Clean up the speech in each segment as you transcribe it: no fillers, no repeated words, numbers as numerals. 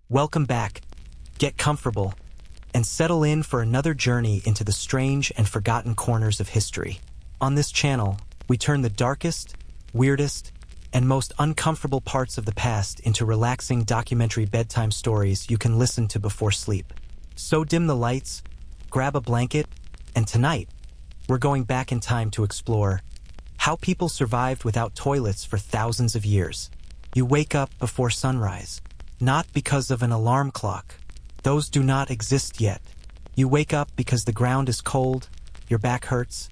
Welcome back. Get comfortable and settle in for another journey into the strange and forgotten corners of history. On this channel, we turn the darkest, weirdest, and most uncomfortable parts of the past into relaxing documentary bedtime stories you can listen to before sleep. So dim the lights, grab a blanket, and tonight, we're going back in time to explore how people survived without toilets for thousands of years. You wake up before sunrise, not because of an alarm clock. Those do not exist yet. You wake up because the ground is cold, your back hurts,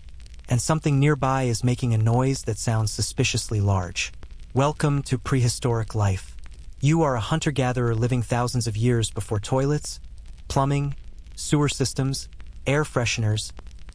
and something nearby is making a noise that sounds suspiciously large. Welcome to prehistoric life. You are a hunter-gatherer living thousands of years before toilets, plumbing, sewer systems, air fresheners,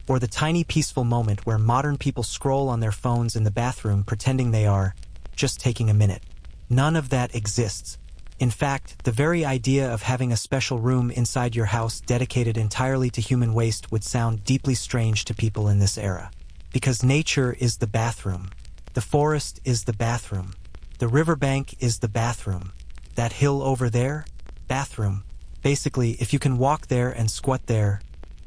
or the tiny peaceful moment where modern people scroll on their phones in the bathroom pretending they are just taking a minute. None of that exists. In fact, the very idea of having a special room inside your house dedicated entirely to human waste would sound deeply strange to people in this era. Because nature is the bathroom. The forest is the bathroom. The riverbank is the bathroom. That hill over there? Bathroom. Basically, if you can walk there and squat there,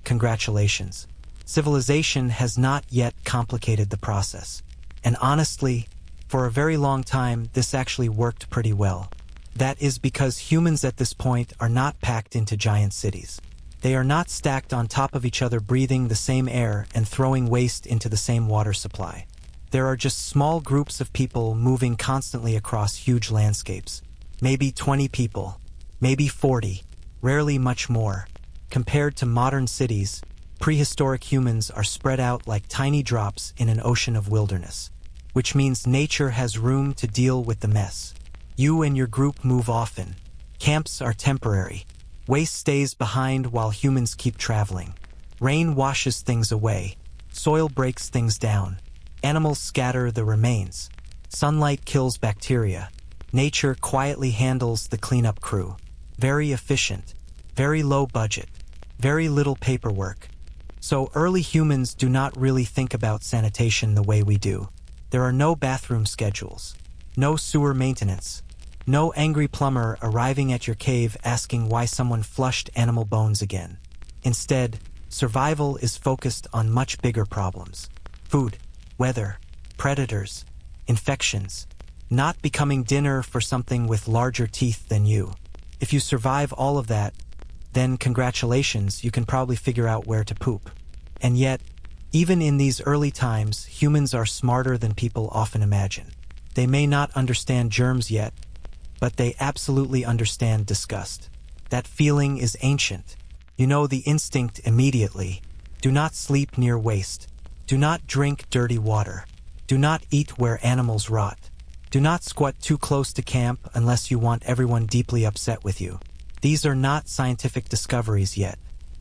congratulations. Civilization has not yet complicated the process. And honestly, for a very long time, this actually worked pretty well. That is because humans at this point are not packed into giant cities. They are not stacked on top of each other breathing the same air and throwing waste into the same water supply. There are just small groups of people moving constantly across huge landscapes. Maybe 20 people, maybe 40, rarely much more. Compared to modern cities, prehistoric humans are spread out like tiny drops in an ocean of wilderness, which means nature has room to deal with the mess. You and your group move often. Camps are temporary. Waste stays behind while humans keep traveling. Rain washes things away. Soil breaks things down. Animals scatter the remains. Sunlight kills bacteria. Nature quietly handles the cleanup crew. Very efficient. Very low budget. Very little paperwork. So early humans do not really think about sanitation the way we do. There are no bathroom schedules. No sewer maintenance. No angry plumber arriving at your cave asking why someone flushed animal bones again. Instead, survival is focused on much bigger problems. Food, weather, predators, infections, not becoming dinner for something with larger teeth than you. If you survive all of that, then congratulations, you can probably figure out where to poop. And yet, even in these early times, humans are smarter than people often imagine. They may not understand germs yet, but they absolutely understand disgust. That feeling is ancient. You know the instinct immediately. Do not sleep near waste. Do not drink dirty water. Do not eat where animals rot. Do not squat too close to camp unless you want everyone deeply upset with you. These are not scientific discoveries yet.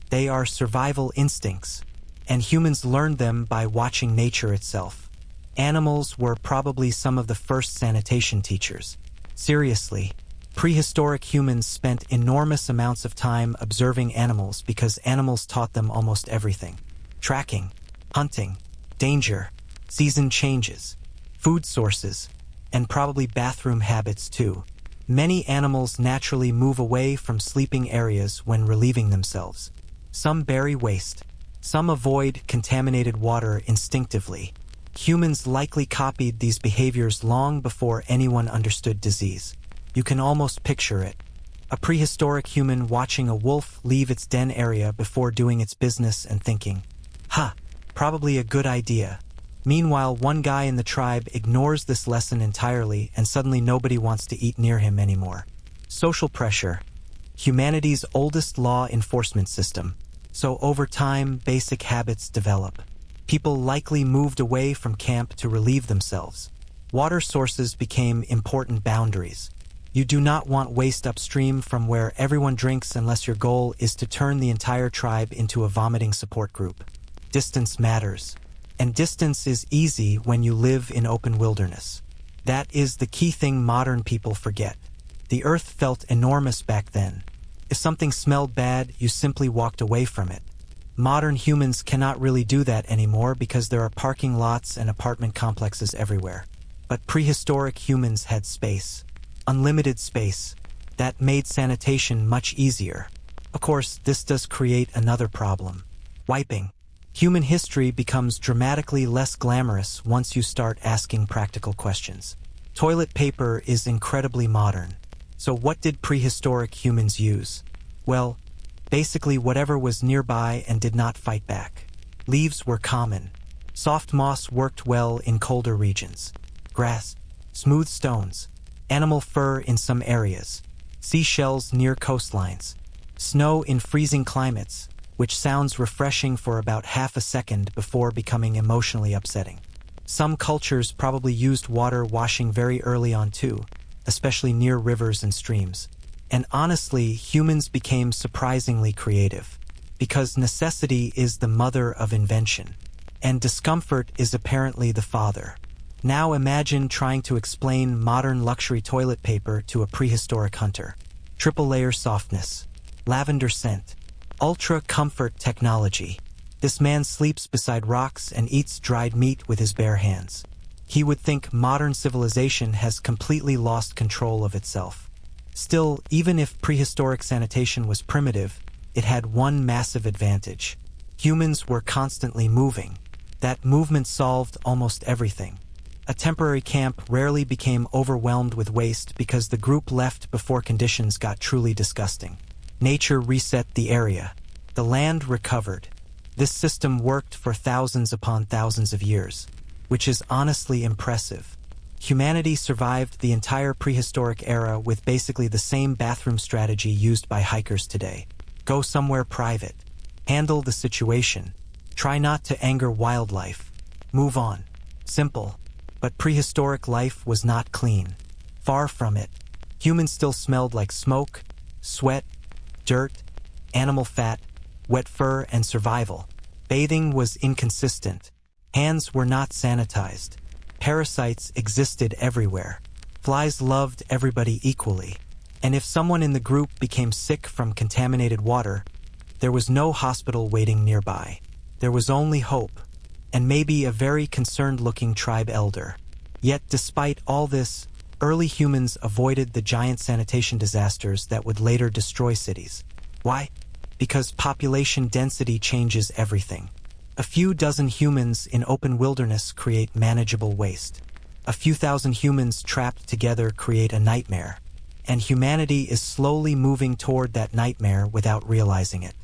They are survival instincts, and humans learned them by watching nature itself. Animals were probably some of the first sanitation teachers. Seriously, prehistoric humans spent enormous amounts of time observing animals because animals taught them almost everything. Tracking, hunting, danger, season changes, food sources, and probably bathroom habits too. Many animals naturally move away from sleeping areas when relieving themselves. Some bury waste. Some avoid contaminated water instinctively. Humans likely copied these behaviors long before anyone understood disease. You can almost picture it. A prehistoric human watching a wolf leave its den area before doing its business and thinking, probably a good idea. Meanwhile, one guy in the tribe ignores this lesson entirely and suddenly nobody wants to eat near him anymore. Social pressure. Humanity's oldest law enforcement system. So over time, basic habits develop. People likely moved away from camp to relieve themselves. Water sources became important boundaries. You do not want waste upstream from where everyone drinks unless your goal is to turn the entire tribe into a vomiting support group. Distance matters. And distance is easy when you live in open wilderness. That is the key thing modern people forget. The earth felt enormous back then. If something smelled bad, you simply walked away from it. Modern humans cannot really do that anymore because there are parking lots and apartment complexes everywhere. But prehistoric humans had space. Unlimited space. That made sanitation much easier. Of course, this does create another problem. Wiping. Human history becomes dramatically less glamorous once you start asking practical questions. Toilet paper is incredibly modern. So what did prehistoric humans use? Well, basically whatever was nearby and did not fight back. Leaves were common. Soft moss worked well in colder regions. Grass, smooth stones, animal fur in some areas, seashells near coastlines, snow in freezing climates, which sounds refreshing for about half a second before becoming emotionally upsetting. Some cultures probably used water washing very early on too, especially near rivers and streams. And honestly, humans became surprisingly creative, because necessity is the mother of invention, and discomfort is apparently the father. Now imagine trying to explain modern luxury toilet paper to a prehistoric hunter. Triple layer softness, lavender scent, ultra comfort technology. This man sleeps beside rocks and eats dried meat with his bare hands. He would think modern civilization has completely lost control of itself. Still, even if prehistoric sanitation was primitive, it had one massive advantage. Humans were constantly moving. That movement solved almost everything. A temporary camp rarely became overwhelmed with waste because the group left before conditions got truly disgusting. Nature reset the area. The land recovered. This system worked for thousands upon thousands of years, which is honestly impressive. Humanity survived the entire prehistoric era with basically the same bathroom strategy used by hikers today. Go somewhere private. Handle the situation. Try not to anger wildlife. Move on. Simple. But prehistoric life was not clean. Far from it. Humans still smelled like smoke, sweat, dirt, animal fat, wet fur, and survival. Bathing was inconsistent. Hands were not sanitized. Parasites existed everywhere. Flies loved everybody equally. And if someone in the group became sick from contaminated water, there was no hospital waiting nearby. There was only hope, and maybe a very concerned-looking tribe elder. Yet despite all this, early humans avoided the giant sanitation disasters that would later destroy cities. Why? Because population density changes everything. A few dozen humans in open wilderness create manageable waste. A few thousand humans trapped together create a nightmare. And humanity is slowly moving toward that nightmare without realizing it.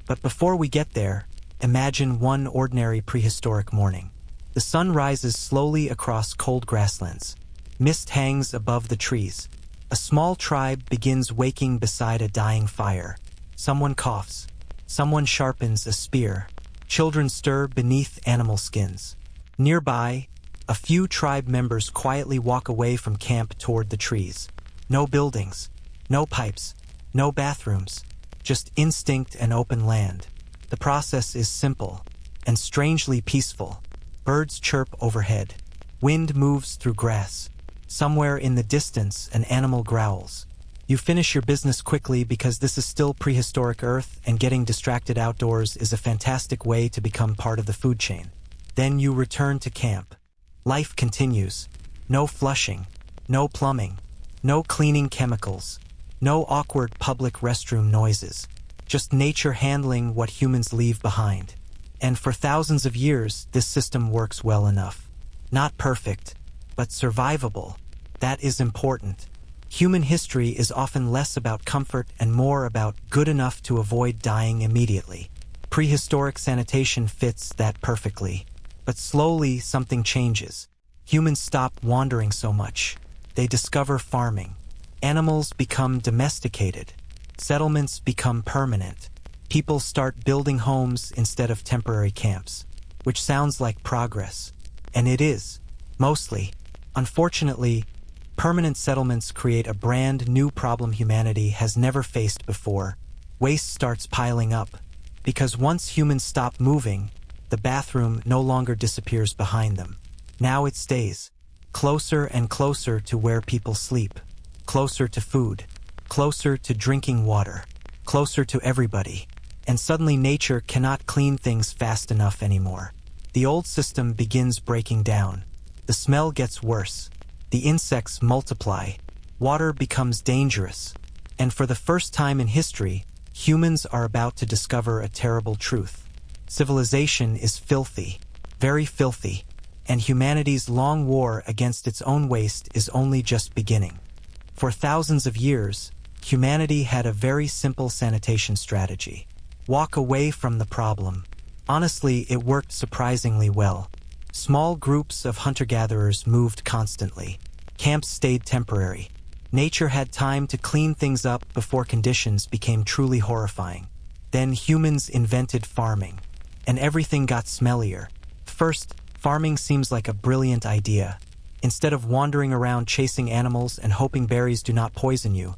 But before we get there, imagine one ordinary prehistoric morning. The sun rises slowly across cold grasslands. Mist hangs above the trees. A small tribe begins waking beside a dying fire. Someone coughs. Someone sharpens a spear. Children stir beneath animal skins. Nearby, a few tribe members quietly walk away from camp toward the trees. No buildings, no pipes, no bathrooms, just instinct and open land. The process is simple and strangely peaceful. Birds chirp overhead. Wind moves through grass. Somewhere in the distance, an animal growls. You finish your business quickly because this is still prehistoric Earth, and getting distracted outdoors is a fantastic way to become part of the food chain. Then you return to camp. Life continues. No flushing, no plumbing, no cleaning chemicals, no awkward public restroom noises. Just nature handling what humans leave behind. And for thousands of years, this system works well enough. Not perfect, but survivable. That is important. Human history is often less about comfort and more about good enough to avoid dying immediately. Prehistoric sanitation fits that perfectly. But slowly, something changes. Humans stop wandering so much. They discover farming. Animals become domesticated. Settlements become permanent. People start building homes instead of temporary camps, which sounds like progress. And it is, mostly. Unfortunately, permanent settlements create a brand new problem humanity has never faced before. Waste starts piling up, because once humans stop moving, the bathroom no longer disappears behind them. Now it stays, closer and closer to where people sleep, closer to food, closer to drinking water, closer to everybody. And suddenly nature cannot clean things fast enough anymore. The old system begins breaking down. The smell gets worse. The insects multiply. Water becomes dangerous. And for the first time in history, humans are about to discover a terrible truth. Civilization is filthy, very filthy, and humanity's long war against its own waste is only just beginning. For thousands of years, humanity had a very simple sanitation strategy. Walk away from the problem. Honestly, it worked surprisingly well. Small groups of hunter-gatherers moved constantly. Camps stayed temporary. Nature had time to clean things up before conditions became truly horrifying. Then humans invented farming, and everything got smellier. First, farming seems like a brilliant idea. Instead of wandering around chasing animals and hoping berries do not poison you,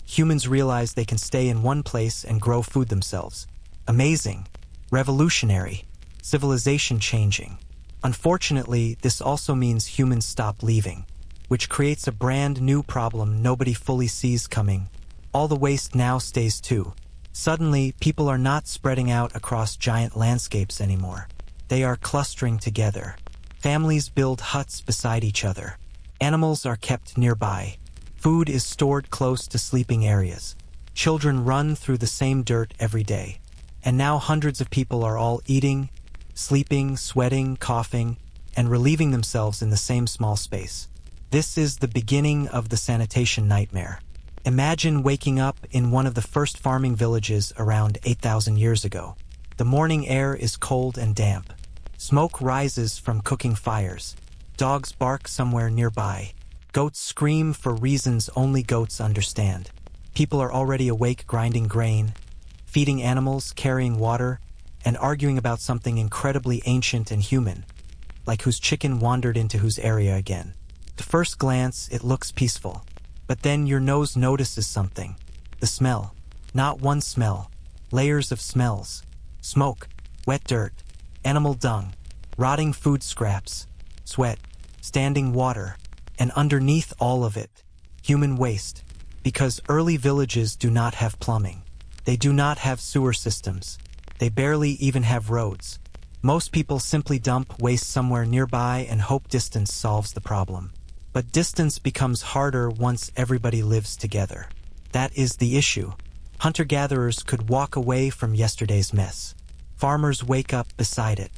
humans realize they can stay in one place and grow food themselves. Amazing. Revolutionary. Civilization changing. Unfortunately, this also means humans stop leaving, which creates a brand new problem nobody fully sees coming. All the waste now stays too. Suddenly, people are not spreading out across giant landscapes anymore. They are clustering together. Families build huts beside each other. Animals are kept nearby. Food is stored close to sleeping areas. Children run through the same dirt every day. And now hundreds of people are all eating, sleeping, sweating, coughing, and relieving themselves in the same small space. This is the beginning of the sanitation nightmare. Imagine waking up in one of the first farming villages around 8,000 years ago. The morning air is cold and damp. Smoke rises from cooking fires. Dogs bark somewhere nearby. Goats scream for reasons only goats understand. People are already awake grinding grain, feeding animals, carrying water, and arguing about something incredibly ancient and human, like whose chicken wandered into whose area again. At first glance, it looks peaceful. But then your nose notices something. The smell. Not one smell. Layers of smells. Smoke, wet dirt, animal dung, rotting food scraps, sweat, standing water, and underneath all of it, human waste. Because early villages do not have plumbing. They do not have sewer systems. They barely even have roads. Most people simply dump waste somewhere nearby and hope distance solves the problem. But distance becomes harder once everybody lives together. That is the issue. Hunter-gatherers could walk away from yesterday's mess. Farmers wake up beside it,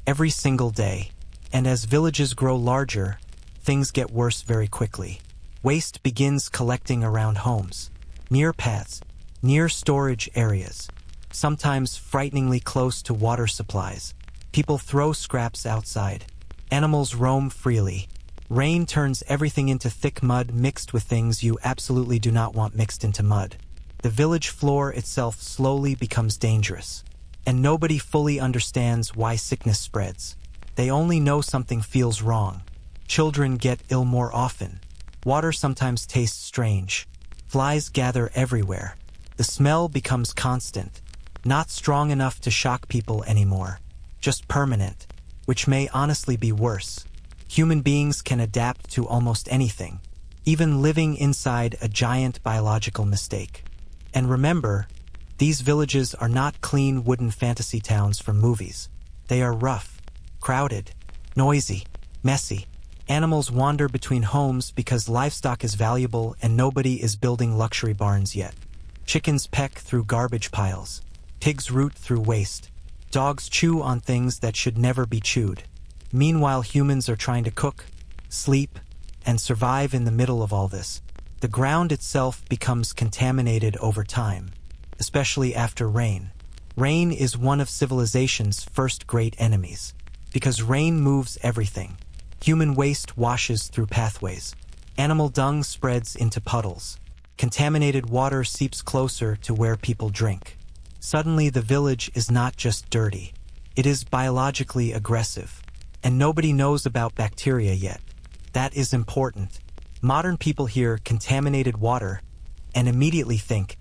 every single day. And as villages grow larger, things get worse very quickly. Waste begins collecting around homes, near paths, near storage areas, sometimes frighteningly close to water supplies. People throw scraps outside. Animals roam freely. Rain turns everything into thick mud mixed with things you absolutely do not want mixed into mud. The village floor itself slowly becomes dangerous. And nobody fully understands why sickness spreads. They only know something feels wrong. Children get ill more often. Water sometimes tastes strange. Flies gather everywhere. The smell becomes constant. Not strong enough to shock people anymore. Just permanent, which may honestly be worse. Human beings can adapt to almost anything, even living inside a giant biological mistake. And remember, these villages are not clean wooden fantasy towns from movies. They are rough, crowded, noisy, messy. Animals wander between homes because livestock is valuable and nobody is building luxury barns yet. Chickens peck through garbage piles. Pigs root through waste. Dogs chew on things that should never be chewed. Meanwhile, humans are trying to cook, sleep, and survive in the middle of all this. The ground itself becomes contaminated over time, especially after rain. Rain is one of civilization's first great enemies, because rain moves everything. Human waste washes through pathways. Animal dung spreads into puddles. Contaminated water seeps closer to where people drink. Suddenly, the village is not just dirty. It is biologically aggressive. And nobody knows about bacteria yet. That is important. Modern people hear contaminated water and immediately think,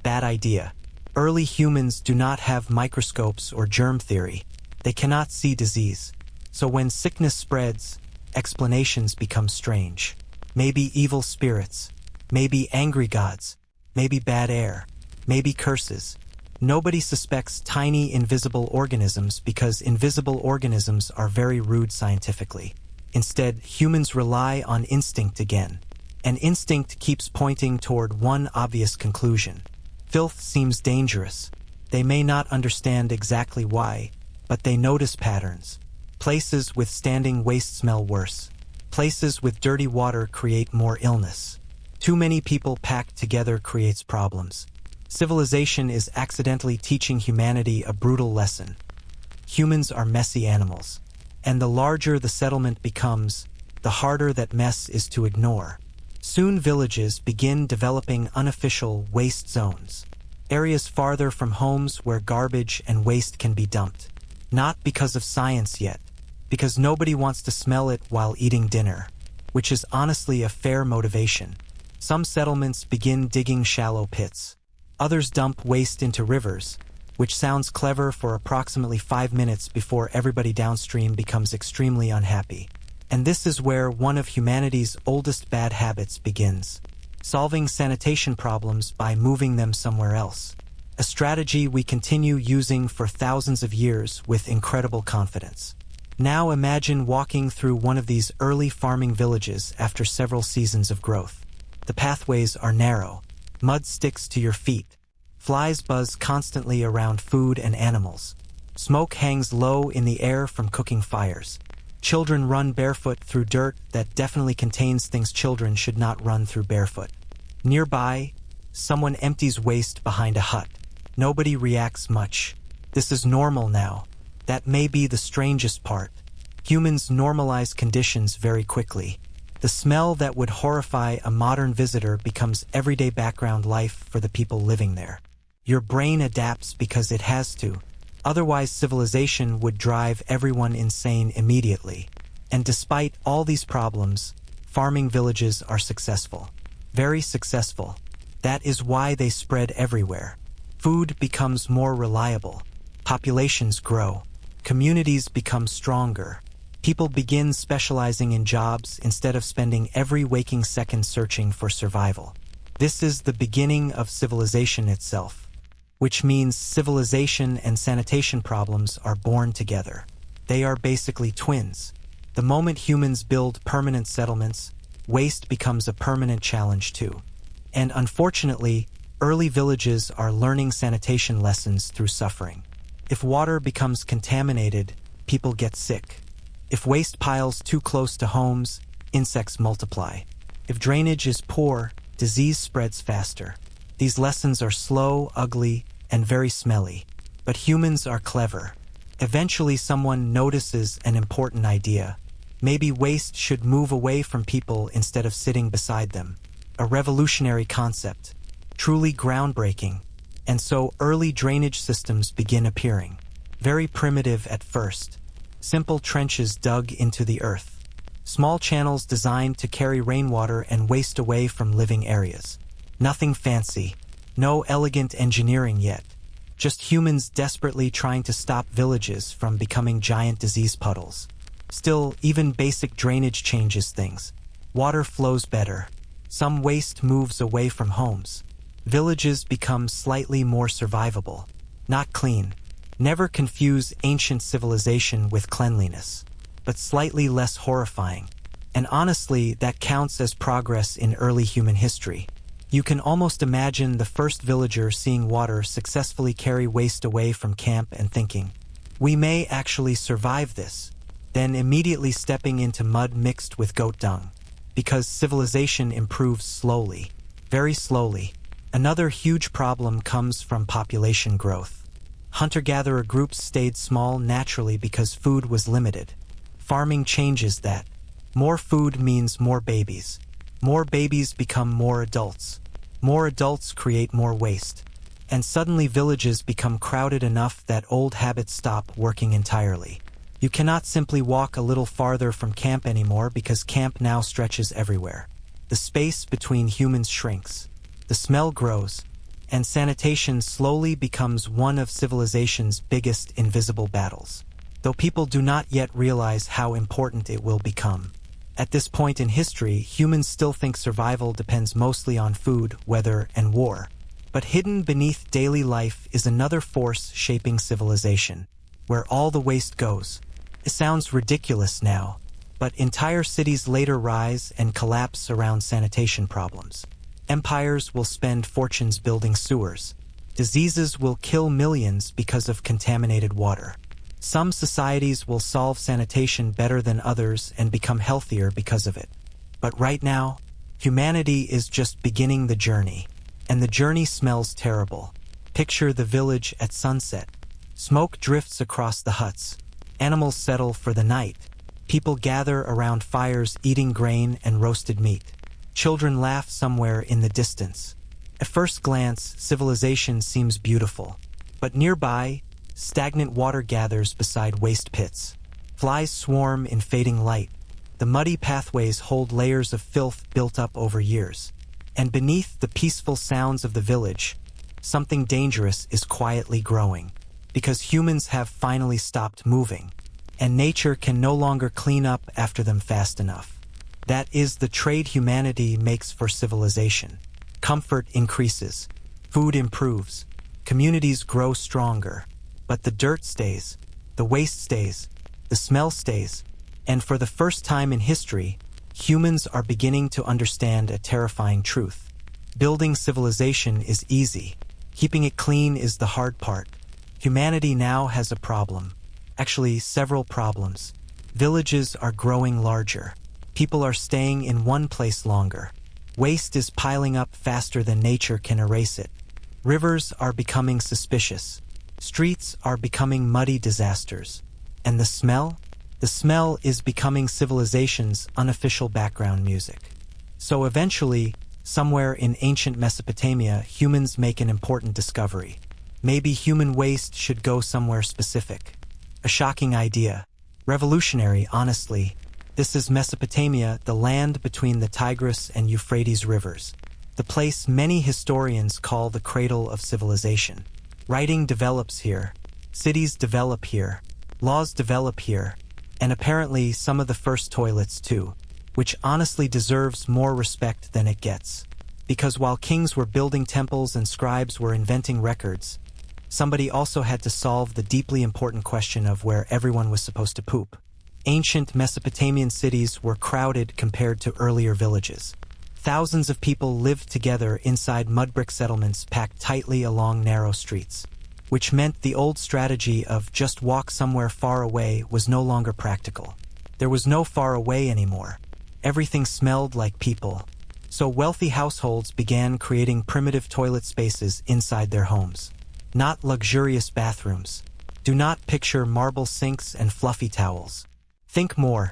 bad idea. Early humans do not have microscopes or germ theory. They cannot see disease. So when sickness spreads, explanations become strange. Maybe evil spirits. Maybe angry gods. Maybe bad air. Maybe curses. Nobody suspects tiny invisible organisms because invisible organisms are very rude scientifically. Instead, humans rely on instinct again. and instinct keeps pointing toward one obvious conclusion. Filth seems dangerous. They may not understand exactly why, but they notice patterns. Places with standing waste smell worse. Places with dirty water create more illness. Too many people packed together creates problems. Civilization is accidentally teaching humanity a brutal lesson. Humans are messy animals. And the larger the settlement becomes, the harder that mess is to ignore. Soon villages begin developing unofficial waste zones. Areas farther from homes where garbage and waste can be dumped. Not because of science yet, because nobody wants to smell it while eating dinner, which is honestly a fair motivation. Some settlements begin digging shallow pits. Others dump waste into rivers, which sounds clever for approximately 5 minutes before everybody downstream becomes extremely unhappy. And this is where one of humanity's oldest bad habits begins. Solving sanitation problems by moving them somewhere else. A strategy we continue using for thousands of years with incredible confidence. Now imagine walking through one of these early farming villages after several seasons of growth. The pathways are narrow. Mud sticks to your feet. Flies buzz constantly around food and animals. Smoke hangs low in the air from cooking fires. Children run barefoot through dirt that definitely contains things children should not run through barefoot. Nearby, someone empties waste behind a hut. Nobody reacts much. This is normal now. That may be the strangest part. Humans normalize conditions very quickly. The smell that would horrify a modern visitor becomes everyday background life for the people living there. Your brain adapts because it has to. Otherwise, civilization would drive everyone insane immediately. And despite all these problems, farming villages are successful. Very successful. That is why they spread everywhere. Food becomes more reliable. Populations grow. Communities become stronger. People begin specializing in jobs instead of spending every waking second searching for survival. This is the beginning of civilization itself, which means civilization and sanitation problems are born together. They are basically twins. The moment humans build permanent settlements, waste becomes a permanent challenge too. And unfortunately, early villages are learning sanitation lessons through suffering. If water becomes contaminated, people get sick. If waste piles too close to homes, insects multiply. If drainage is poor, disease spreads faster. These lessons are slow, ugly, and very smelly. But humans are clever. Eventually someone notices an important idea. Maybe waste should move away from people instead of sitting beside them. A revolutionary concept. Truly groundbreaking. And so early drainage systems begin appearing. Very primitive at first. Simple trenches dug into the earth. Small channels designed to carry rainwater and waste away from living areas. Nothing fancy. No elegant engineering yet. Just humans desperately trying to stop villages from becoming giant disease puddles. Still, even basic drainage changes things. Water flows better. Some waste moves away from homes. Villages become slightly more survivable. Not clean. Never confuse ancient civilization with cleanliness, but slightly less horrifying. And honestly, that counts as progress in early human history. You can almost imagine the first villager seeing water successfully carry waste away from camp and thinking, "We may actually survive this," then immediately stepping into mud mixed with goat dung. Because civilization improves slowly, very slowly. Another huge problem comes from population growth. Hunter-gatherer groups stayed small naturally because food was limited. Farming changes that. More food means more babies. More babies become more adults. More adults create more waste. And suddenly villages become crowded enough that old habits stop working entirely. You cannot simply walk a little farther from camp anymore because camp now stretches everywhere. The space between humans shrinks. The smell grows. And sanitation slowly becomes one of civilization's biggest invisible battles. Though people do not yet realize how important it will become. At this point in history, humans still think survival depends mostly on food, weather, and war. But hidden beneath daily life is another force shaping civilization, where all the waste goes. It sounds ridiculous now, But entire cities later rise and collapse around sanitation problems. Empires will spend fortunes building sewers. Diseases will kill millions because of contaminated water. Some societies will solve sanitation better than others and become healthier because of it. But right now, humanity is just beginning the journey. And the journey smells terrible. Picture the village at sunset. Smoke drifts across the huts. Animals settle for the night. People gather around fires eating grain and roasted meat. Children laugh somewhere in the distance. At first glance, civilization seems beautiful. But nearby, stagnant water gathers beside waste pits. Flies swarm in fading light. The muddy pathways hold layers of filth built up over years. And beneath the peaceful sounds of the village, something dangerous is quietly growing. Because humans have finally stopped moving. And nature can no longer clean up after them fast enough. That is the trade humanity makes for civilization. Comfort increases. Food improves. Communities grow stronger. But the dirt stays. The waste stays. The smell stays. And for the first time in history, humans are beginning to understand a terrifying truth. Building civilization is easy. Keeping it clean is the hard part. Humanity now has a problem. Actually, several problems. Villages are growing larger. People are staying in one place longer. Waste is piling up faster than nature can erase it. Rivers are becoming suspicious. Streets are becoming muddy disasters. And the smell? The smell is becoming civilization's unofficial background music. So eventually, somewhere in ancient Mesopotamia, humans make an important discovery. Maybe human waste should go somewhere specific. A shocking idea. Revolutionary, honestly. This is Mesopotamia, the land between the Tigris and Euphrates rivers. The place many historians call the cradle of civilization. Writing develops here. Cities develop here. Laws develop here. And apparently some of the first toilets too, which honestly deserves more respect than it gets. Because while kings were building temples and scribes were inventing records, somebody also had to solve the deeply important question of where everyone was supposed to poop. Ancient Mesopotamian cities were crowded compared to earlier villages. Thousands of people lived together inside mud brick settlements packed tightly along narrow streets, which meant the old strategy of just walk somewhere far away was no longer practical. There was no far away anymore. Everything smelled like people. So wealthy households began creating primitive toilet spaces inside their homes. Not luxurious bathrooms. Do not picture marble sinks and fluffy towels. Think more.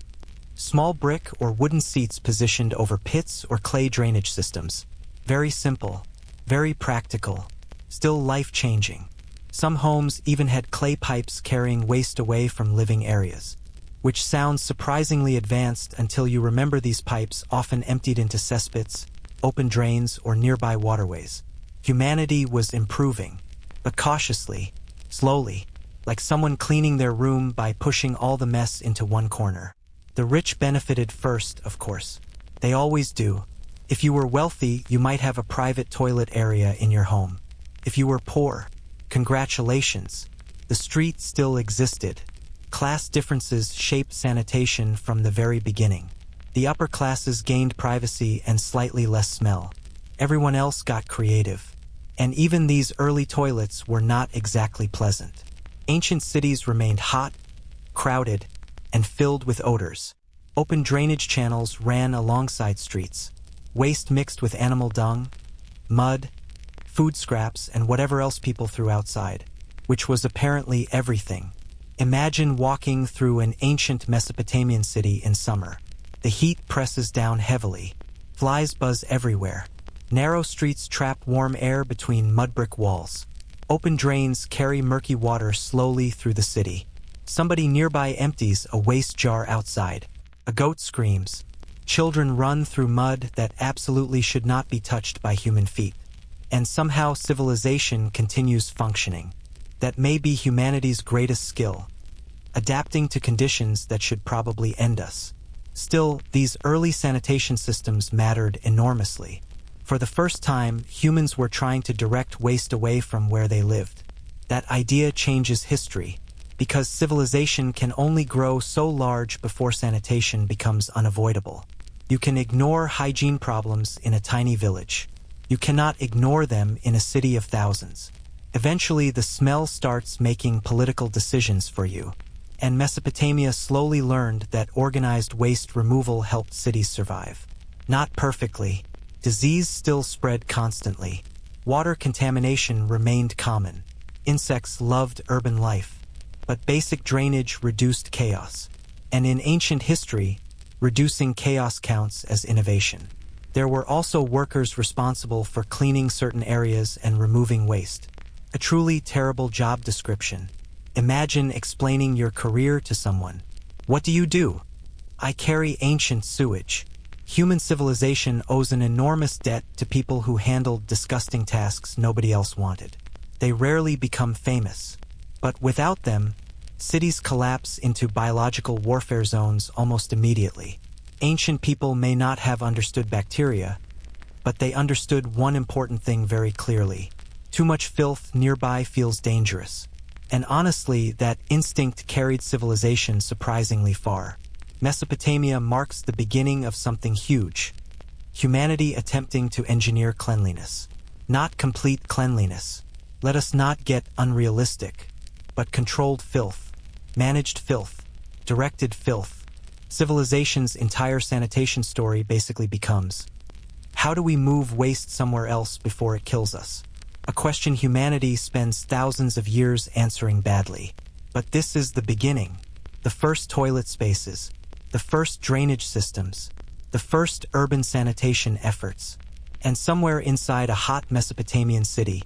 Small brick or wooden seats positioned over pits or clay drainage systems. Very simple. Very practical. Still life-changing. Some homes even had clay pipes carrying waste away from living areas. Which sounds surprisingly advanced until you remember these pipes often emptied into cesspits, open drains, or nearby waterways. Humanity was improving. But cautiously, slowly, like someone cleaning their room by pushing all the mess into one corner. The rich benefited first, of course. They always do. If you were wealthy, you might have a private toilet area in your home. If you were poor, congratulations. The street still existed. Class differences shaped sanitation from the very beginning. The upper classes gained privacy and slightly less smell. Everyone else got creative. And even these early toilets were not exactly pleasant. Ancient cities remained hot, crowded, and filled with odors. Open drainage channels ran alongside streets. Waste mixed with animal dung, mud, food scraps, and whatever else people threw outside, which was apparently everything. Imagine walking through an ancient Mesopotamian city in summer. The heat presses down heavily. Flies buzz everywhere. Narrow streets trap warm air between mud brick walls. Open drains carry murky water slowly through the city. Somebody nearby empties a waste jar outside. A goat screams. Children run through mud that absolutely should not be touched by human feet. And somehow civilization continues functioning. That may be humanity's greatest skill. Adapting to conditions that should probably end us. Still, these early sanitation systems mattered enormously. For the first time, humans were trying to direct waste away from where they lived. That idea changes history. because civilization can only grow so large before sanitation becomes unavoidable. You can ignore hygiene problems in a tiny village. You cannot ignore them in a city of thousands. Eventually, the smell starts making political decisions for you. And Mesopotamia slowly learned that organized waste removal helped cities survive. Not perfectly. Disease still spread constantly. Water contamination remained common. Insects loved urban life. But basic drainage reduced chaos. And in ancient history, reducing chaos counts as innovation. There were also workers responsible for cleaning certain areas and removing waste. A truly terrible job description. Imagine explaining your career to someone. What do you do? I carry ancient sewage. Human civilization owes an enormous debt to people who handled disgusting tasks nobody else wanted. They rarely become famous. But without them, cities collapse into biological warfare zones almost immediately. Ancient people may not have understood bacteria, but they understood one important thing very clearly. Too much filth nearby feels dangerous. And honestly, that instinct carried civilization surprisingly far. Mesopotamia marks the beginning of something huge. Humanity attempting to engineer cleanliness. Not complete cleanliness. Let us not get unrealistic, but controlled filth, managed filth, directed filth. Civilization's entire sanitation story basically becomes, how do we move waste somewhere else before it kills us? A question humanity spends thousands of years answering badly. But this is the beginning. The first toilet spaces, the first drainage systems, the first urban sanitation efforts. And somewhere inside a hot Mesopotamian city,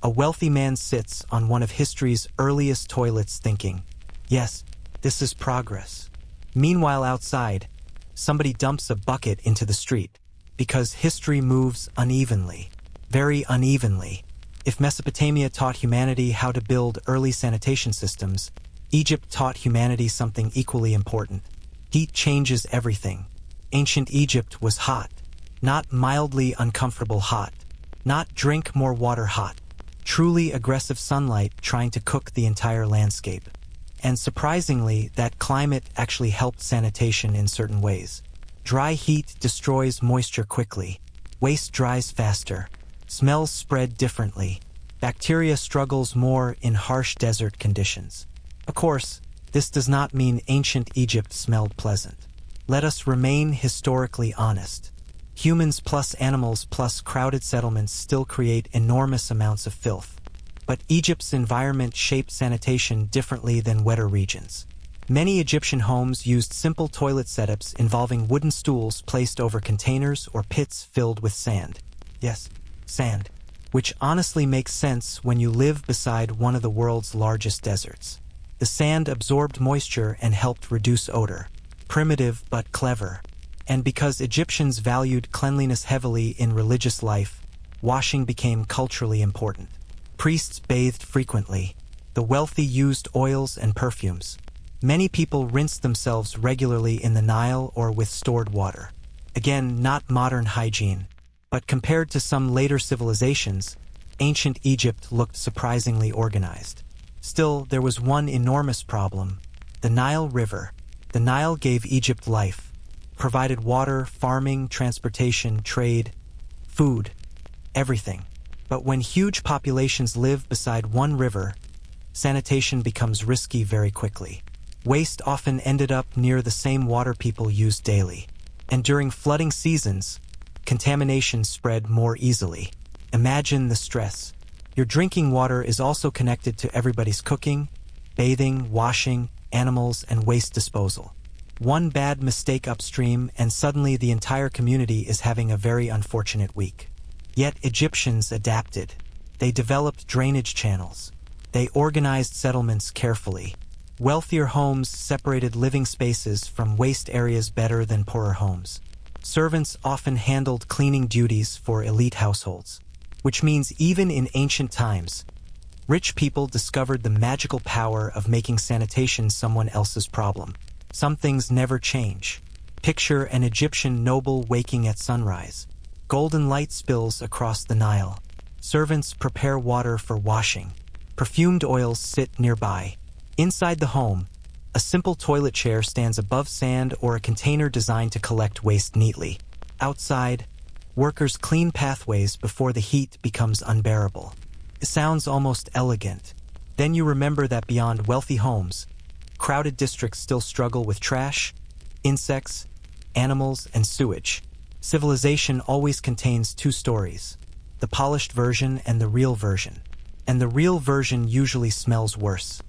a wealthy man sits on one of history's earliest toilets thinking, yes, this is progress. Meanwhile outside, somebody dumps a bucket into the street, because history moves unevenly, very unevenly. If Mesopotamia taught humanity how to build early sanitation systems, Egypt taught humanity something equally important. Heat changes everything. Ancient Egypt was hot, not mildly uncomfortable hot, not drink more water hot, truly aggressive sunlight trying to cook the entire landscape. And surprisingly, that climate actually helped sanitation in certain ways. Dry heat destroys moisture quickly. Waste dries faster. Smells spread differently. Bacteria struggles more in harsh desert conditions. Of course, this does not mean ancient Egypt smelled pleasant. Let us remain historically honest. Humans plus animals plus crowded settlements still create enormous amounts of filth. But Egypt's environment shaped sanitation differently than wetter regions. Many Egyptian homes used simple toilet setups involving wooden stools placed over containers or pits filled with sand. Yes, sand. Which honestly makes sense when you live beside one of the world's largest deserts. The sand absorbed moisture and helped reduce odor. Primitive but clever. And because Egyptians valued cleanliness heavily in religious life, washing became culturally important. Priests bathed frequently. The wealthy used oils and perfumes. Many people rinsed themselves regularly in the Nile or with stored water. Again, not modern hygiene. But compared to some later civilizations, ancient Egypt looked surprisingly organized. Still, there was one enormous problem: the Nile River. The Nile gave Egypt life. Provided water, farming, transportation, trade, food, everything. But when huge populations live beside one river, sanitation becomes risky very quickly. Waste often ended up near the same water people used daily. And during flooding seasons, contamination spread more easily. Imagine the stress. Your drinking water is also connected to everybody's cooking, bathing, washing, animals, and waste disposal. One bad mistake upstream and suddenly the entire community is having a very unfortunate week. Yet Egyptians adapted. They developed drainage channels. They organized settlements carefully. Wealthier homes separated living spaces from waste areas better than poorer homes. Servants often handled cleaning duties for elite households. Which means even in ancient times, rich people discovered the magical power of making sanitation someone else's problem. Some things never change. Picture an Egyptian noble waking at sunrise. Golden light spills across the Nile. Servants prepare water for washing. Perfumed oils sit nearby. Inside the home, a simple toilet chair stands above sand or a container designed to collect waste neatly. Outside, workers clean pathways before the heat becomes unbearable. It sounds almost elegant. Then you remember that beyond wealthy homes, crowded districts still struggle with trash, insects, animals, and sewage. Civilization always contains two stories, the polished version and the real version. And the real version usually smells worse.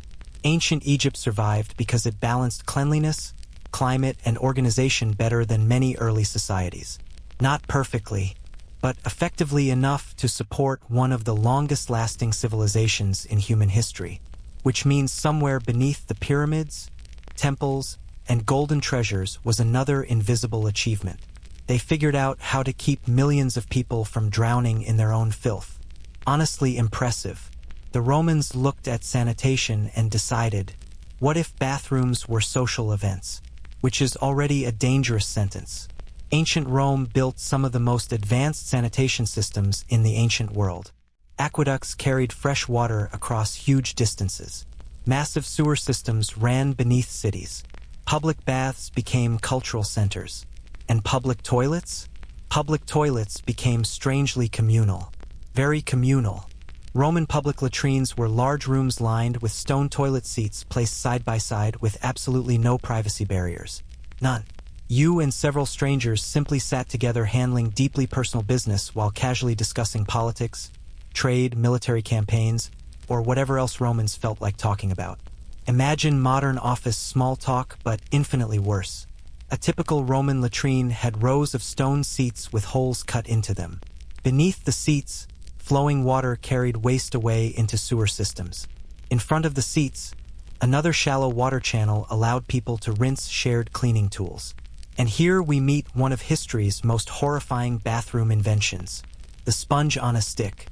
Ancient Egypt survived because it balanced cleanliness, climate, and organization better than many early societies. Not perfectly, but effectively enough to support one of the longest-lasting civilizations in human history, which means somewhere beneath the pyramids, temples, and golden treasures was another invisible achievement. They figured out how to keep millions of people from drowning in their own filth. Honestly impressive. The Romans looked at sanitation and decided, what if bathrooms were social events? Which is already a dangerous sentence. Ancient Rome built some of the most advanced sanitation systems in the ancient world. Aqueducts carried fresh water across huge distances. Massive sewer systems ran beneath cities. Public baths became cultural centers. And public toilets? Public toilets became strangely communal. Very communal. Roman public latrines were large rooms lined with stone toilet seats placed side by side with absolutely no privacy barriers. None. You and several strangers simply sat together handling deeply personal business while casually discussing politics, trade, military campaigns, or whatever else Romans felt like talking about. Imagine modern office small talk, but infinitely worse. A typical Roman latrine had rows of stone seats with holes cut into them. Beneath the seats, flowing water carried waste away into sewer systems. In front of the seats, another shallow water channel allowed people to rinse shared cleaning tools. And here we meet one of history's most horrifying bathroom inventions, the sponge on a stick.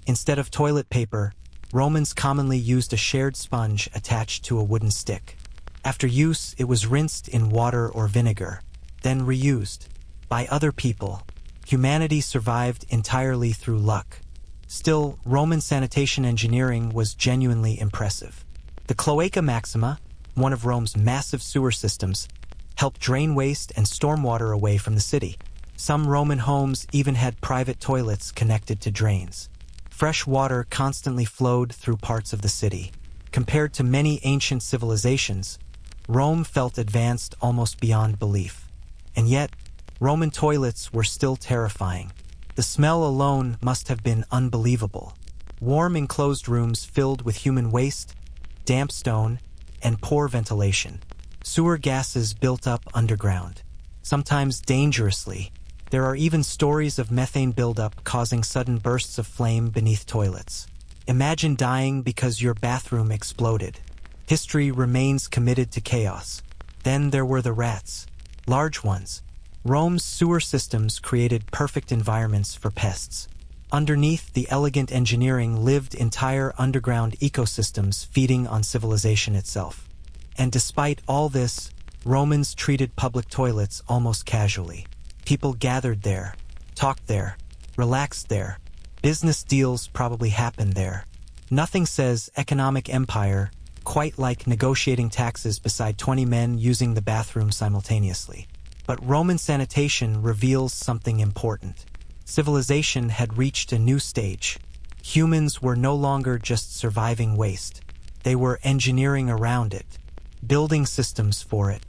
Instead of toilet paper, Romans commonly used a shared sponge attached to a wooden stick. After use, it was rinsed in water or vinegar, then reused. By other people, humanity survived entirely through luck. Still, Roman sanitation engineering was genuinely impressive. The Cloaca Maxima, one of Rome's massive sewer systems, helped drain waste and stormwater away from the city. Some Roman homes even had private toilets connected to drains. Fresh water constantly flowed through parts of the city. Compared to many ancient civilizations, Rome felt advanced almost beyond belief. And yet, Roman toilets were still terrifying. The smell alone must have been unbelievable. Warm enclosed rooms filled with human waste, damp stone, and poor ventilation. Sewer gases built up underground, sometimes dangerously. There are even stories of methane buildup causing sudden bursts of flame beneath toilets. Imagine dying because your bathroom exploded. History remains committed to chaos. Then there were the rats. Large ones. Rome's sewer systems created perfect environments for pests. Underneath the elegant engineering lived entire underground ecosystems feeding on civilization itself. And despite all this, Romans treated public toilets almost casually. People gathered there, talked there, relaxed there. Business deals probably happened there. Nothing says economic empire quite like negotiating taxes beside 20 men using the bathroom simultaneously. But Roman sanitation reveals something important. Civilization had reached a new stage. Humans were no longer just surviving waste. They were engineering around it, building systems for it,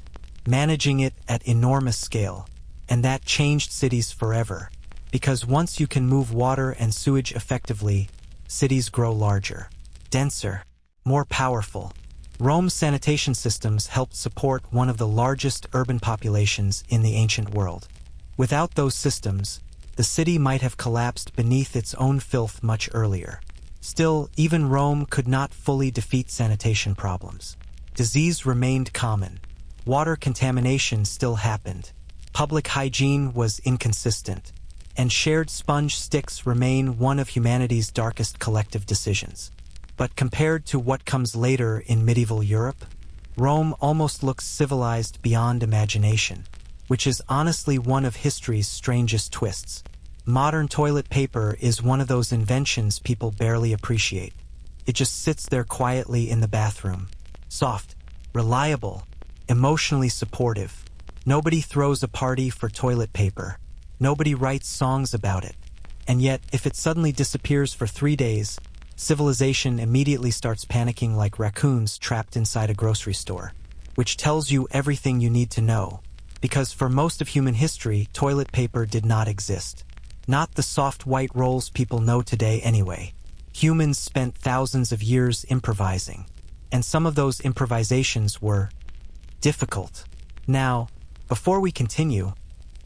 managing it at enormous scale. And that changed cities forever. Because once you can move water and sewage effectively, cities grow larger, denser, more powerful. Rome's sanitation systems helped support one of the largest urban populations in the ancient world. Without those systems, the city might have collapsed beneath its own filth much earlier. Still, even Rome could not fully defeat sanitation problems. Disease remained common. Water contamination still happened. Public hygiene was inconsistent. And shared sponge sticks remain one of humanity's darkest collective decisions. But compared to what comes later in medieval Europe, Rome almost looks civilized beyond imagination, which is honestly one of history's strangest twists. Modern toilet paper is one of those inventions people barely appreciate. It just sits there quietly in the bathroom, Soft, reliable, emotionally supportive. Nobody throws a party for toilet paper. Nobody writes songs about it. And yet, if it suddenly disappears for 3 days, civilization immediately starts panicking like raccoons trapped inside a grocery store, which tells you everything you need to know. Because for most of human history, toilet paper did not exist. Not the soft white rolls people know today anyway. Humans spent thousands of years improvising, and some of those improvisations were difficult. Now, before we continue,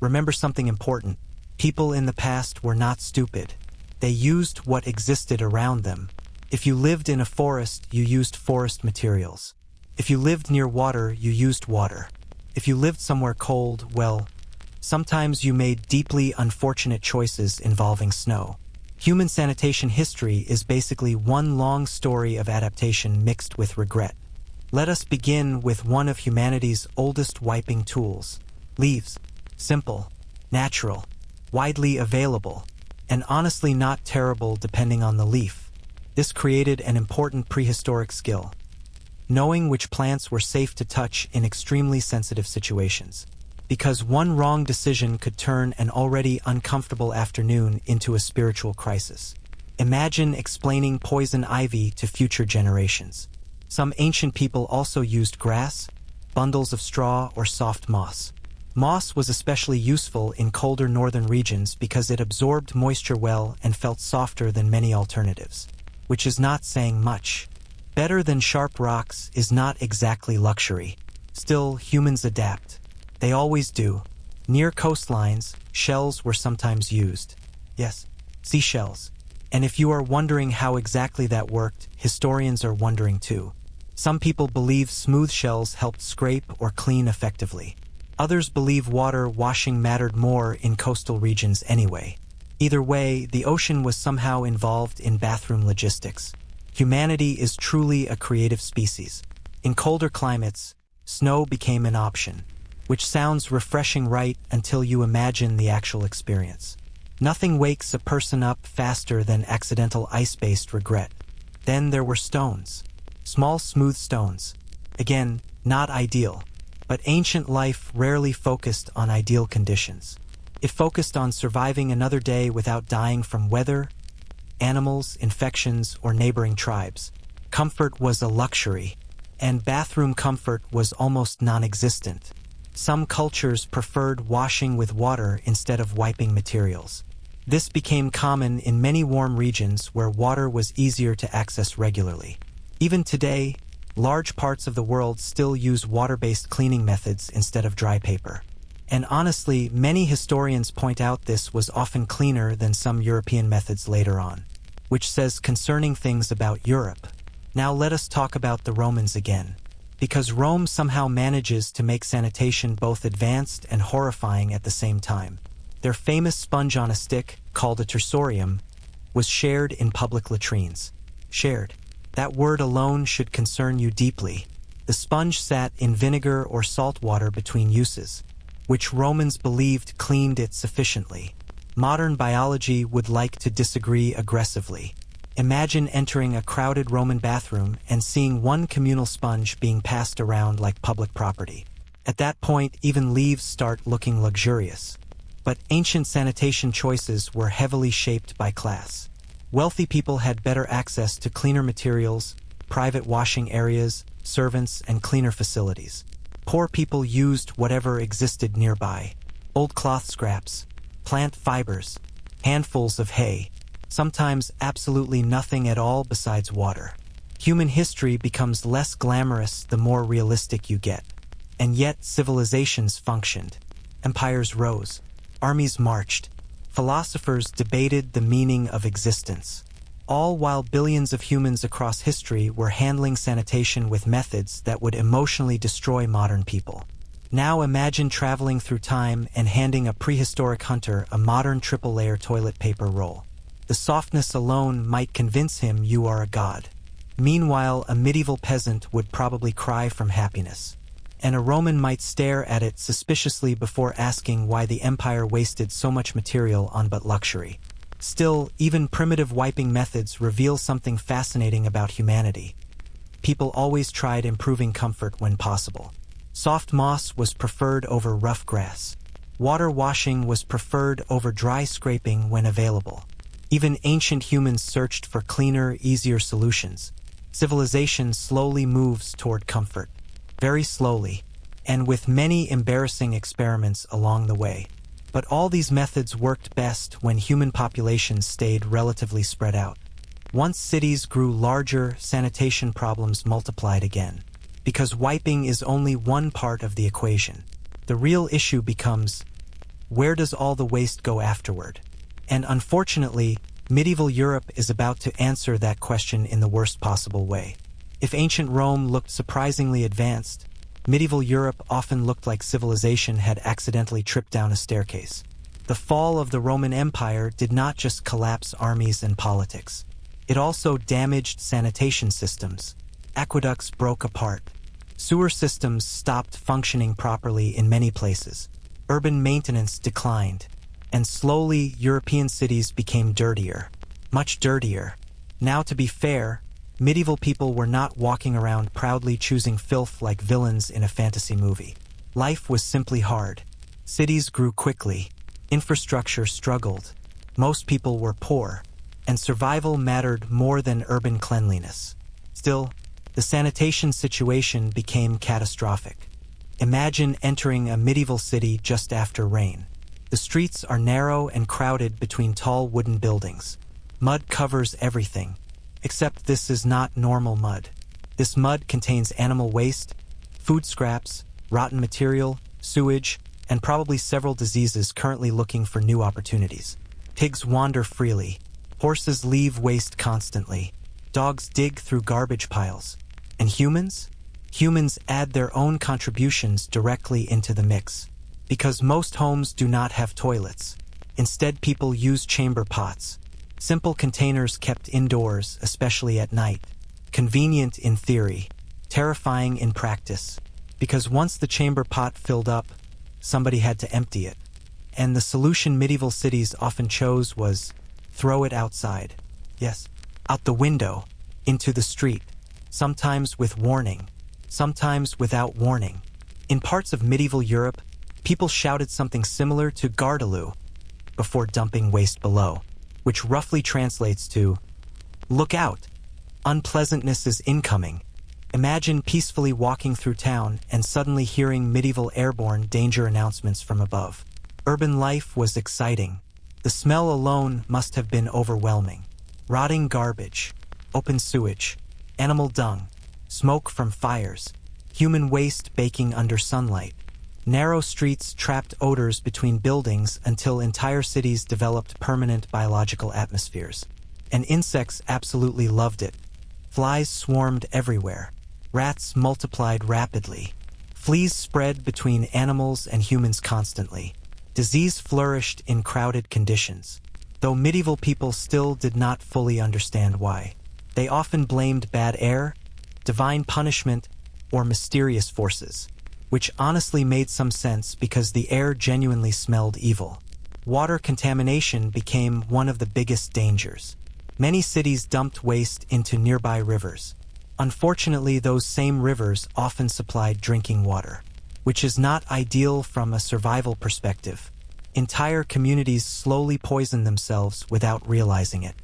remember something important. People in the past were not stupid. They used what existed around them. If you lived in a forest, you used forest materials. If you lived near water, you used water. If you lived somewhere cold, well, sometimes you made deeply unfortunate choices involving snow. Human sanitation history is basically one long story of adaptation mixed with regret. Let us begin with one of humanity's oldest wiping tools: leaves. Simple, natural, widely available, and honestly not terrible depending on the leaf. This created an important prehistoric skill: knowing which plants were safe to touch in extremely sensitive situations. Because one wrong decision could turn an already uncomfortable afternoon into a spiritual crisis. Imagine explaining poison ivy to future generations. Some ancient people also used grass, bundles of straw, or soft moss. Moss was especially useful in colder northern regions because it absorbed moisture well and felt softer than many alternatives. Which is not saying much. Better than sharp rocks is not exactly luxury. Still, humans adapt. They always do. Near coastlines, shells were sometimes used. Yes, seashells. And if you are wondering how exactly that worked, historians are wondering too. Some people believe smooth shells helped scrape or clean effectively. Others believe water washing mattered more in coastal regions anyway. Either way, the ocean was somehow involved in bathroom logistics. Humanity is truly a creative species. In colder climates, snow became an option, which sounds refreshing right until you imagine the actual experience. Nothing wakes a person up faster than accidental ice-based regret. Then there were stones. Small, smooth stones. Again, not ideal. But ancient life rarely focused on ideal conditions. It focused on surviving another day without dying from weather, animals, infections, or neighboring tribes. Comfort was a luxury, and bathroom comfort was almost non-existent. Some cultures preferred washing with water instead of wiping materials. This became common in many warm regions where water was easier to access regularly. Even today, large parts of the world still use water-based cleaning methods instead of dry paper. And honestly, many historians point out this was often cleaner than some European methods later on, which says concerning things about Europe. Now let us talk about the Romans again. Because Rome somehow manages to make sanitation both advanced and horrifying at the same time. Their famous sponge on a stick, called a tersorium, was shared in public latrines. Shared. That word alone should concern you deeply. The sponge sat in vinegar or salt water between uses, which Romans believed cleaned it sufficiently. Modern biology would like to disagree aggressively. Imagine entering a crowded Roman bathroom and seeing one communal sponge being passed around like public property. At that point, even leaves start looking luxurious. But ancient sanitation choices were heavily shaped by class. Wealthy people had better access to cleaner materials, private washing areas, servants, and cleaner facilities. Poor people used whatever existed nearby. Old cloth scraps, plant fibers, handfuls of hay, sometimes absolutely nothing at all besides water. Human history becomes less glamorous the more realistic you get. And yet civilizations functioned. Empires rose. Armies marched. Philosophers debated the meaning of existence. All while billions of humans across history were handling sanitation with methods that would emotionally destroy modern people. Now imagine traveling through time and handing a prehistoric hunter a modern triple-layer toilet paper roll. The softness alone might convince him you are a god. Meanwhile, a medieval peasant would probably cry from happiness. And a Roman might stare at it suspiciously before asking why the empire wasted so much material on but luxury. Still, even primitive wiping methods reveal something fascinating about humanity. people always tried improving comfort when possible. Soft moss was preferred over rough grass. Water washing was preferred over dry scraping when available. Even ancient humans searched for cleaner, easier solutions. Civilization slowly moves toward comfort. Very slowly, and with many embarrassing experiments along the way. But all these methods worked best when human populations stayed relatively spread out. Once cities grew larger, sanitation problems multiplied again. Because wiping is only one part of the equation. The real issue becomes, where does all the waste go afterward? And unfortunately, medieval Europe is about to answer that question in the worst possible way. If ancient Rome looked surprisingly advanced, medieval Europe often looked like civilization had accidentally tripped down a staircase. The fall of the Roman Empire did not just collapse armies and politics. It also damaged sanitation systems. Aqueducts broke apart. Sewer systems stopped functioning properly in many places. Urban maintenance declined. And slowly, European cities became dirtier. Much dirtier. Now, to be fair, medieval people were not walking around proudly choosing filth like villains in a fantasy movie. Life was simply hard. Cities grew quickly. Infrastructure struggled. Most people were poor. And survival mattered more than urban cleanliness. Still, the sanitation situation became catastrophic. Imagine entering a medieval city just after rain. The streets are narrow and crowded between tall wooden buildings. Mud covers everything. Except this is not normal mud. This mud contains animal waste, food scraps, rotten material, sewage, and probably several diseases currently looking for new opportunities. Pigs wander freely. Horses leave waste constantly. Dogs dig through garbage piles. And humans? Humans add their own contributions directly into the mix. Because most homes do not have toilets. Instead, people use chamber pots. Simple containers kept indoors, especially at night. Convenient in theory, terrifying in practice. Because once the chamber pot filled up, somebody had to empty it. And the solution medieval cities often chose was throw it outside. Yes, out the window, into the street. Sometimes with warning, sometimes without warning. In parts of medieval Europe, people shouted something similar to Gardaloo before dumping waste below, which roughly translates to, look out, unpleasantness is incoming. Imagine peacefully walking through town and suddenly hearing medieval airborne danger announcements from above. Urban life was exciting. The smell alone must have been overwhelming. Rotting garbage, open sewage, animal dung, smoke from fires, human waste baking under sunlight. Narrow streets trapped odors between buildings until entire cities developed permanent biological atmospheres. And insects absolutely loved it. Flies swarmed everywhere. Rats multiplied rapidly. Fleas spread between animals and humans constantly. Disease flourished in crowded conditions. Though medieval people still did not fully understand why. They often blamed bad air, divine punishment, or mysterious forces. Which honestly made some sense because the air genuinely smelled evil. Water contamination became one of the biggest dangers. Many cities dumped waste into nearby rivers. Unfortunately, those same rivers often supplied drinking water, which is not ideal from a survival perspective. Entire communities slowly poisoned themselves without realizing it.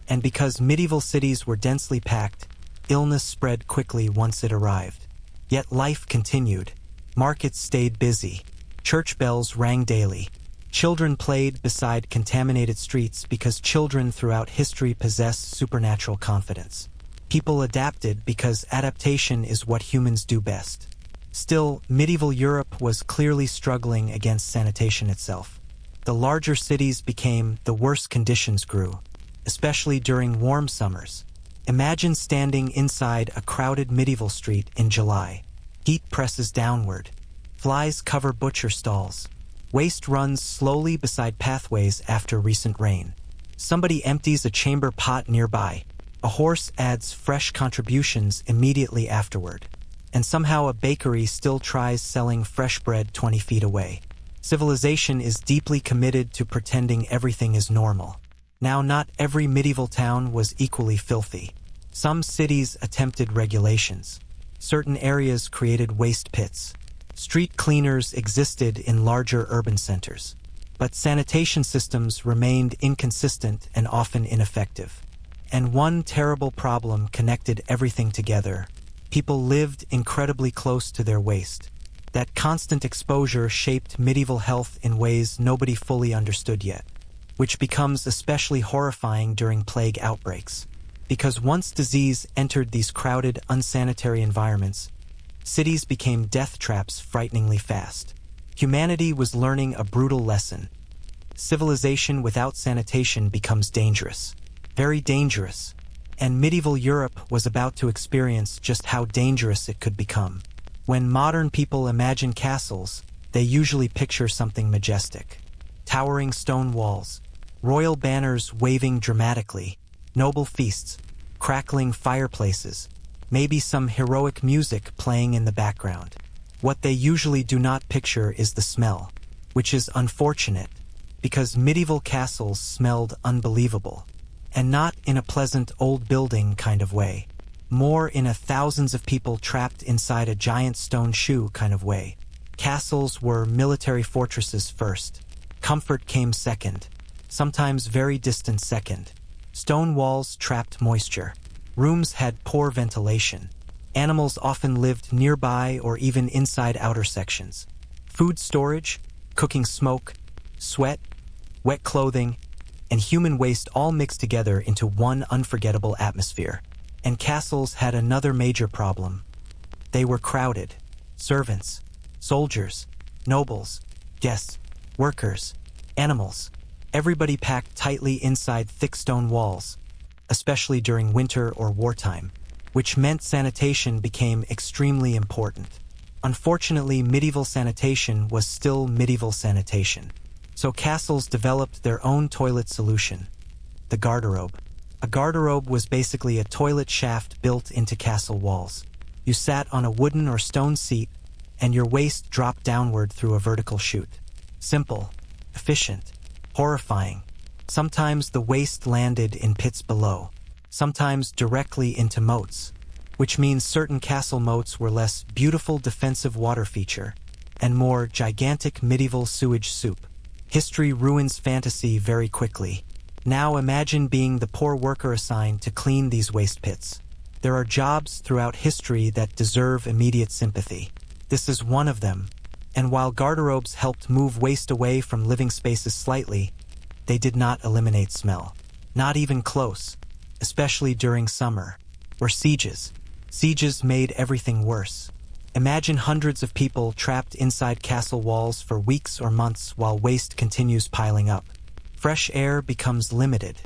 And because medieval cities were densely packed, illness spread quickly once it arrived. Yet life continued. Markets stayed busy. Church bells rang daily. Children played beside contaminated streets because children throughout history possessed supernatural confidence. People adapted because adaptation is what humans do best. Still, medieval Europe was clearly struggling against sanitation itself. The larger cities became, the worse conditions grew, especially during warm summers. Imagine standing inside a crowded medieval street in July. Heat presses downward. Flies cover butcher stalls. Waste runs slowly beside pathways after recent rain. Somebody empties a chamber pot nearby. A horse adds fresh contributions immediately afterward. And somehow a bakery still tries selling fresh bread 20 feet away. Civilization is deeply committed to pretending everything is normal. Now, not every medieval town was equally filthy. Some cities attempted regulations. Certain areas created waste pits. Street cleaners existed in larger urban centers. But sanitation systems remained inconsistent and often ineffective. And one terrible problem connected everything together. People lived incredibly close to their waste. That constant exposure shaped medieval health in ways nobody fully understood yet, which becomes especially horrifying during plague outbreaks. Because once disease entered these crowded, unsanitary environments, cities became death traps frighteningly fast. Humanity was learning a brutal lesson. Civilization without sanitation becomes dangerous. Very dangerous. And medieval Europe was about to experience just how dangerous it could become. When modern people imagine castles, they usually picture something majestic. Towering stone walls, royal banners waving dramatically, noble feasts, crackling fireplaces, maybe some heroic music playing in the background. What they usually do not picture is the smell, which is unfortunate, because medieval castles smelled unbelievable. And not in a pleasant old building kind of way. More in a thousands of people trapped inside a giant stone shoe kind of way. Castles were military fortresses first. Comfort came second, sometimes very distant second. Stone walls trapped moisture. Rooms had poor ventilation. Animals often lived nearby or even inside outer sections. Food storage, cooking smoke, sweat, wet clothing, and human waste all mixed together into one unforgettable atmosphere. And castles had another major problem. They were crowded. Servants, soldiers, nobles, guests, workers, animals. Everybody packed tightly inside thick stone walls, especially during winter or wartime, which meant sanitation became extremely important. Unfortunately, medieval sanitation was still medieval sanitation. So castles developed their own toilet solution, the garderobe. A garderobe was basically a toilet shaft built into castle walls. You sat on a wooden or stone seat, and your waste dropped downward through a vertical chute. Simple, efficient, horrifying. Sometimes the waste landed in pits below, sometimes directly into moats, which means certain castle moats were less beautiful defensive water feature and more gigantic medieval sewage soup. History ruins fantasy very quickly. Now imagine being the poor worker assigned to clean these waste pits. There are jobs throughout history that deserve immediate sympathy. This is one of them. And while garderobes helped move waste away from living spaces slightly, they did not eliminate smell. Not even close, especially during summer, or sieges. Sieges made everything worse. Imagine hundreds of people trapped inside castle walls for weeks or months while waste continues piling up. Fresh air becomes limited.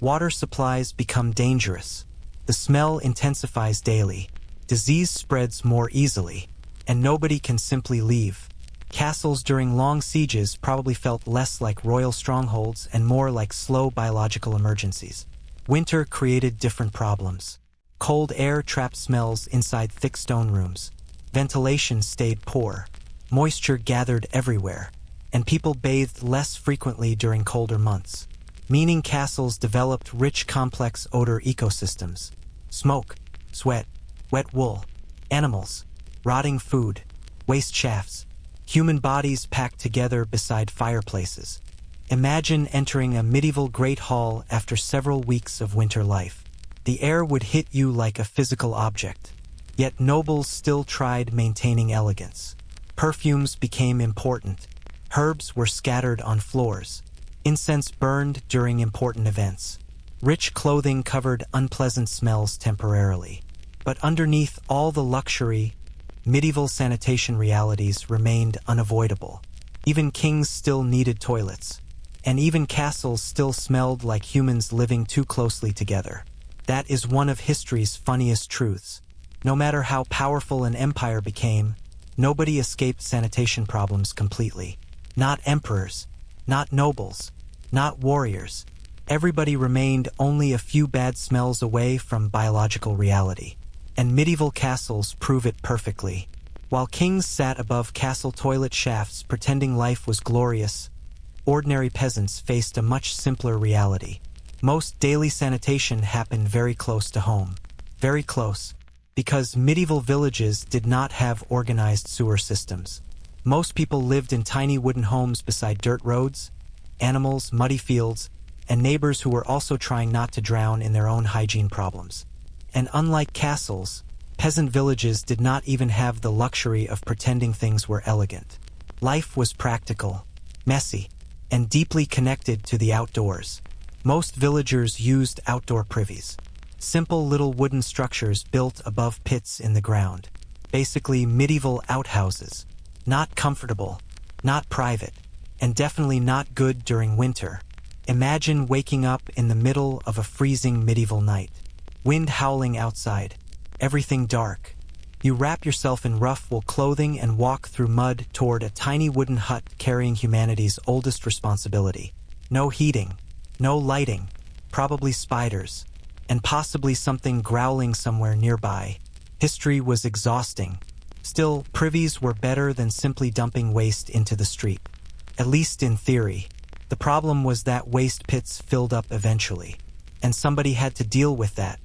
Water supplies become dangerous. The smell intensifies daily. Disease spreads more easily, and nobody can simply leave. Castles during long sieges probably felt less like royal strongholds and more like slow biological emergencies. Winter created different problems. Cold air trapped smells inside thick stone rooms. Ventilation stayed poor. Moisture gathered everywhere, and people bathed less frequently during colder months, meaning castles developed rich, complex odor ecosystems. Smoke, sweat, wet wool, animals, rotting food, waste shafts, human bodies packed together beside fireplaces. Imagine entering a medieval great hall after several weeks of winter life. The air would hit you like a physical object. Yet nobles still tried maintaining elegance. Perfumes became important. Herbs were scattered on floors. Incense burned during important events. Rich clothing covered unpleasant smells temporarily. But underneath all the luxury, medieval sanitation realities remained unavoidable. Even kings still needed toilets. And even castles still smelled like humans living too closely together. That is one of history's funniest truths. No matter how powerful an empire became, nobody escaped sanitation problems completely. Not emperors, not nobles, not warriors. Everybody remained only a few bad smells away from biological reality. And medieval castles prove it perfectly. While kings sat above castle toilet shafts pretending life was glorious, ordinary peasants faced a much simpler reality. Most daily sanitation happened very close to home. Very close. Because medieval villages did not have organized sewer systems. Most people lived in tiny wooden homes beside dirt roads, animals, muddy fields, and neighbors who were also trying not to drown in their own hygiene problems. And unlike castles, peasant villages did not even have the luxury of pretending things were elegant. Life was practical, messy, and deeply connected to the outdoors. Most villagers used outdoor privies. Simple little wooden structures built above pits in the ground. Basically medieval outhouses. Not comfortable, not private, and definitely not good during winter. Imagine waking up in the middle of a freezing medieval night. Wind howling outside. Everything dark. You wrap yourself in rough wool clothing and walk through mud toward a tiny wooden hut carrying humanity's oldest responsibility. No heating, no lighting, probably spiders, and possibly something growling somewhere nearby. History was exhausting. Still, privies were better than simply dumping waste into the street. At least in theory. The problem was that waste pits filled up eventually, and somebody had to deal with that.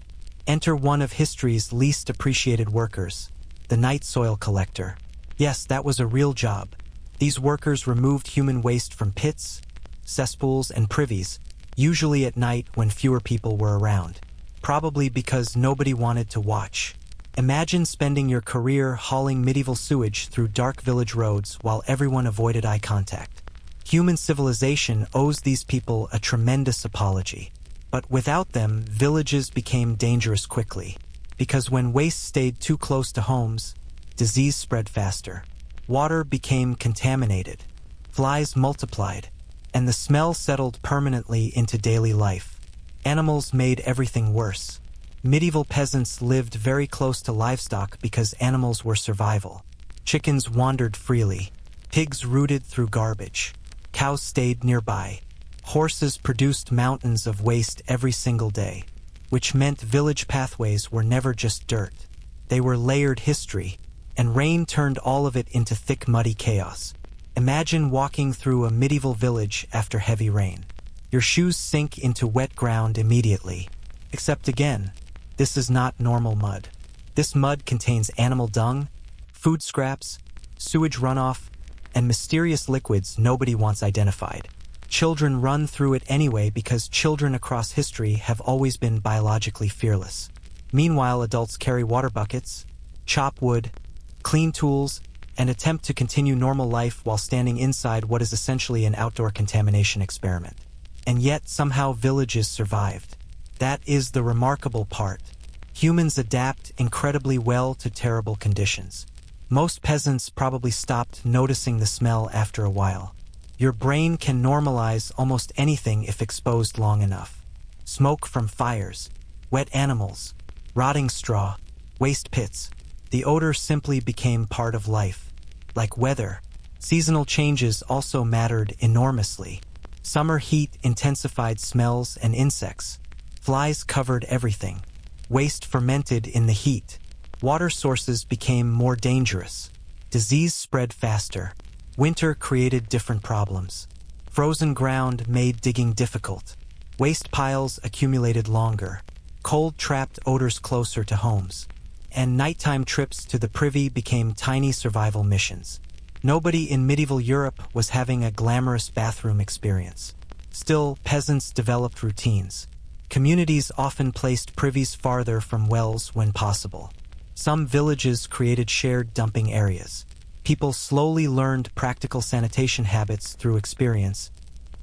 Enter one of history's least appreciated workers, the night soil collector. Yes, that was a real job. These workers removed human waste from pits, cesspools, and privies, usually at night when fewer people were around. Probably because nobody wanted to watch. Imagine spending your career hauling medieval sewage through dark village roads while everyone avoided eye contact. Human civilization owes these people a tremendous apology. But without them, villages became dangerous quickly. Because when waste stayed too close to homes, disease spread faster. Water became contaminated. Flies multiplied. And the smell settled permanently into daily life. Animals made everything worse. Medieval peasants lived very close to livestock because animals were survival. Chickens wandered freely. Pigs rooted through garbage. Cows stayed nearby. Horses produced mountains of waste every single day, which meant village pathways were never just dirt. They were layered history, and rain turned all of it into thick, muddy chaos. Imagine walking through a medieval village after heavy rain. Your shoes sink into wet ground immediately. Except again, this is not normal mud. This mud contains animal dung, food scraps, sewage runoff, and mysterious liquids nobody wants identified. Children run through it anyway because children across history have always been biologically fearless. Meanwhile, adults carry water buckets, chop wood, clean tools, and attempt to continue normal life while standing inside what is essentially an outdoor contamination experiment. And yet, somehow villages survived. That is the remarkable part. Humans adapt incredibly well to terrible conditions. Most peasants probably stopped noticing the smell after a while. Your brain can normalize almost anything if exposed long enough. Smoke from fires, wet animals, rotting straw, waste pits. The odor simply became part of life. Like weather, seasonal changes also mattered enormously. Summer heat intensified smells and insects. Flies covered everything. Waste fermented in the heat. Water sources became more dangerous. Disease spread faster. Winter created different problems. Frozen ground made digging difficult. Waste piles accumulated longer. Cold trapped odors closer to homes. And nighttime trips to the privy became tiny survival missions. Nobody in medieval Europe was having a glamorous bathroom experience. Still, peasants developed routines. Communities often placed privies farther from wells when possible. Some villages created shared dumping areas. People slowly learned practical sanitation habits through experience,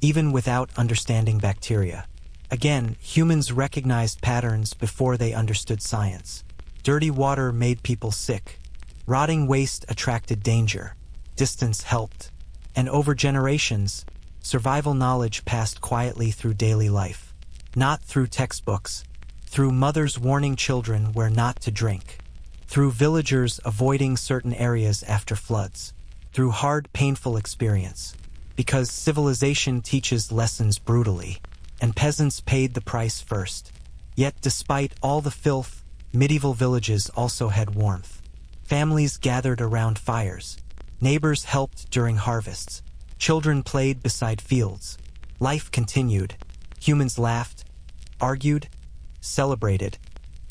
even without understanding bacteria. Again, humans recognized patterns before they understood science. Dirty water made people sick. Rotting waste attracted danger. Distance helped. And over generations, survival knowledge passed quietly through daily life. Not through textbooks, through mothers warning children where not to drink. Through villagers avoiding certain areas after floods, through hard, painful experience. Because civilization teaches lessons brutally, and peasants paid the price first. Yet despite all the filth, medieval villages also had warmth. Families gathered around fires. Neighbors helped during harvests. Children played beside fields. Life continued. Humans laughed, argued, celebrated,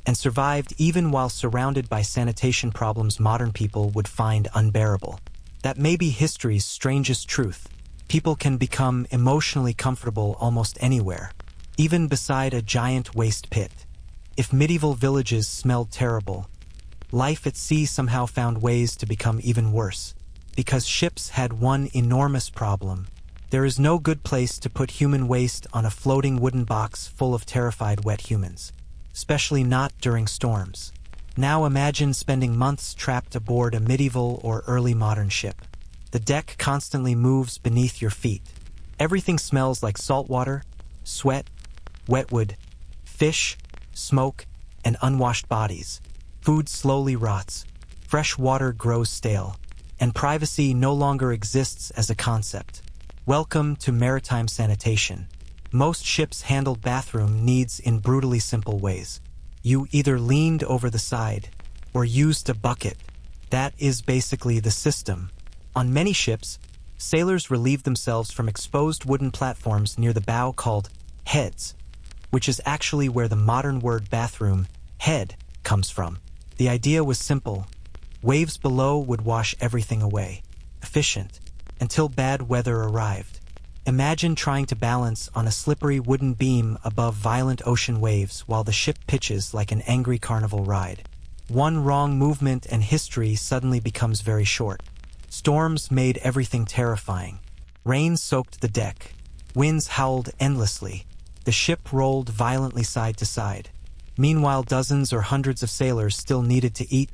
and survived even while surrounded by sanitation problems modern people would find unbearable. That may be history's strangest truth. People can become emotionally comfortable almost anywhere, even beside a giant waste pit. If medieval villages smelled terrible, life at sea somehow found ways to become even worse. Because ships had one enormous problem. There is no good place to put human waste on a floating wooden box full of terrified wet humans. Especially not during storms. Now imagine spending months trapped aboard a medieval or early modern ship. The deck constantly moves beneath your feet. Everything smells like salt water, sweat, wetwood, fish, smoke, and unwashed bodies. Food slowly rots, fresh water grows stale, and privacy no longer exists as a concept. Welcome to maritime sanitation. Most ships handled bathroom needs in brutally simple ways. You either leaned over the side or used a bucket. That is basically the system. On many ships, sailors relieved themselves from exposed wooden platforms near the bow called heads, which is actually where the modern word bathroom, head, comes from. The idea was simple. Waves below would wash everything away. Efficient. Until bad weather arrived. Imagine trying to balance on a slippery wooden beam above violent ocean waves while the ship pitches like an angry carnival ride. One wrong movement and history suddenly becomes very short. Storms made everything terrifying. Rain soaked the deck. Winds howled endlessly. The ship rolled violently side to side. Meanwhile, dozens or hundreds of sailors still needed to eat,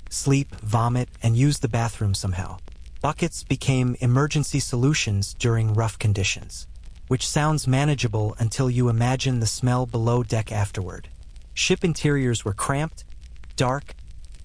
sleep, vomit, and use the bathroom somehow. Buckets became emergency solutions during rough conditions, which sounds manageable until you imagine the smell below deck afterward. Ship interiors were cramped, dark,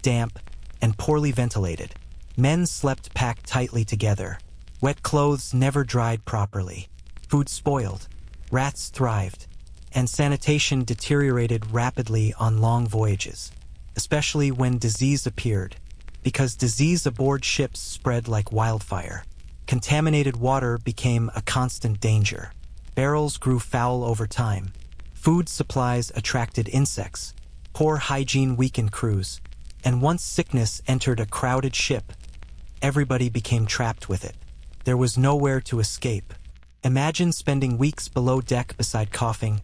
damp, and poorly ventilated. Men slept packed tightly together. Wet clothes never dried properly. Food spoiled. Rats thrived. And sanitation deteriorated rapidly on long voyages, especially when disease appeared, because disease aboard ships spread like wildfire. Contaminated water became a constant danger. Barrels grew foul over time. Food supplies attracted insects. Poor hygiene weakened crews. And once sickness entered a crowded ship, everybody became trapped with it. There was nowhere to escape. Imagine spending weeks below deck beside coughing,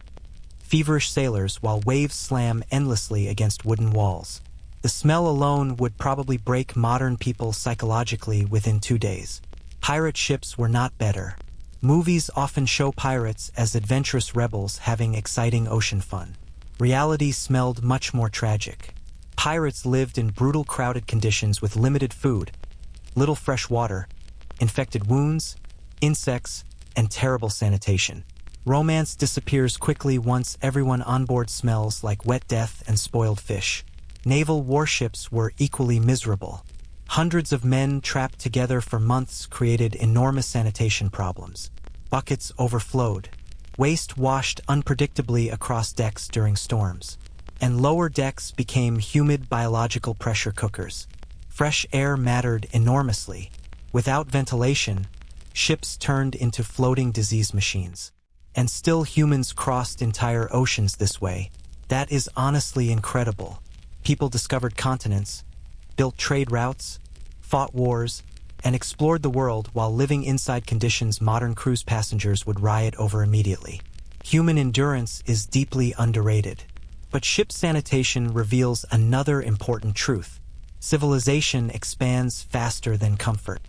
feverish sailors while waves slam endlessly against wooden walls. The smell alone would probably break modern people psychologically within 2 days. Pirate ships were not better. Movies often show pirates as adventurous rebels having exciting ocean fun. Reality smelled much more tragic. Pirates lived in brutal crowded conditions with limited food, little fresh water, infected wounds, insects, and terrible sanitation. Romance disappears quickly once everyone on board smells like wet death and spoiled fish. Naval warships were equally miserable. Hundreds of men trapped together for months created enormous sanitation problems. Buckets overflowed. Waste washed unpredictably across decks during storms. And lower decks became humid biological pressure cookers. Fresh air mattered enormously. Without ventilation, ships turned into floating disease machines. And still humans crossed entire oceans this way. That is honestly incredible. People discovered continents, built trade routes, fought wars, and explored the world while living inside conditions modern cruise passengers would riot over immediately. Human endurance is deeply underrated. But ship sanitation reveals another important truth. Civilization expands faster than comfort.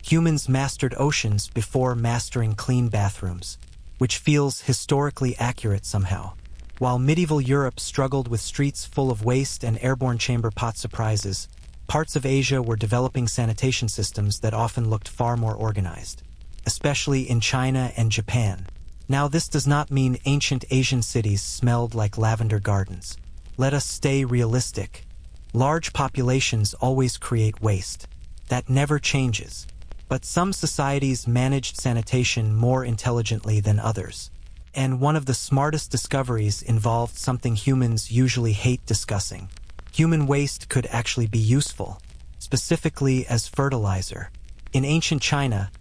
Humans mastered oceans before mastering clean bathrooms, which feels historically accurate somehow. While medieval Europe struggled with streets full of waste and airborne chamber pot surprises, parts of Asia were developing sanitation systems that often looked far more organized, especially in China and Japan. Now, this does not mean ancient Asian cities smelled like lavender gardens. Let us stay realistic. Large populations always create waste. That never changes. But some societies managed sanitation more intelligently than others. And one of the smartest discoveries involved something humans usually hate discussing. Human waste could actually be useful, specifically as fertilizer. In ancient China,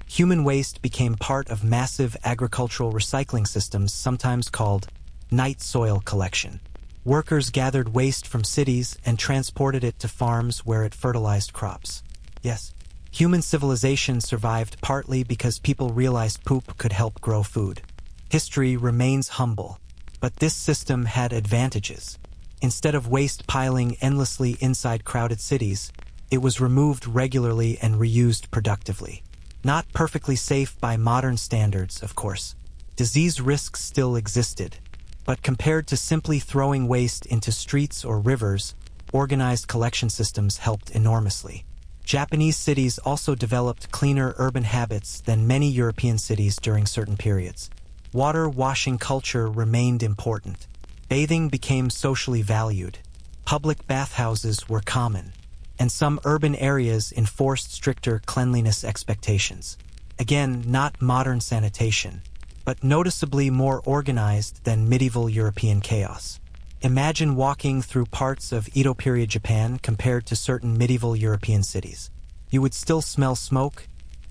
human waste became part of massive agricultural recycling systems, sometimes called night soil collection. Workers gathered waste from cities and transported it to farms where it fertilized crops. Yes, human civilization survived partly because people realized poop could help grow food. History remains humble, but this system had advantages. Instead of waste piling endlessly inside crowded cities, it was removed regularly and reused productively. Not perfectly safe by modern standards, of course. Disease risks still existed, but compared to simply throwing waste into streets or rivers, organized collection systems helped enormously. Japanese cities also developed cleaner urban habits than many European cities during certain periods. Water washing culture remained important. Bathing became socially valued. Public bathhouses were common, and some urban areas enforced stricter cleanliness expectations. Again, not modern sanitation, but noticeably more organized than medieval European chaos. Imagine walking through parts of Edo period Japan compared to certain medieval European cities. You would still smell smoke,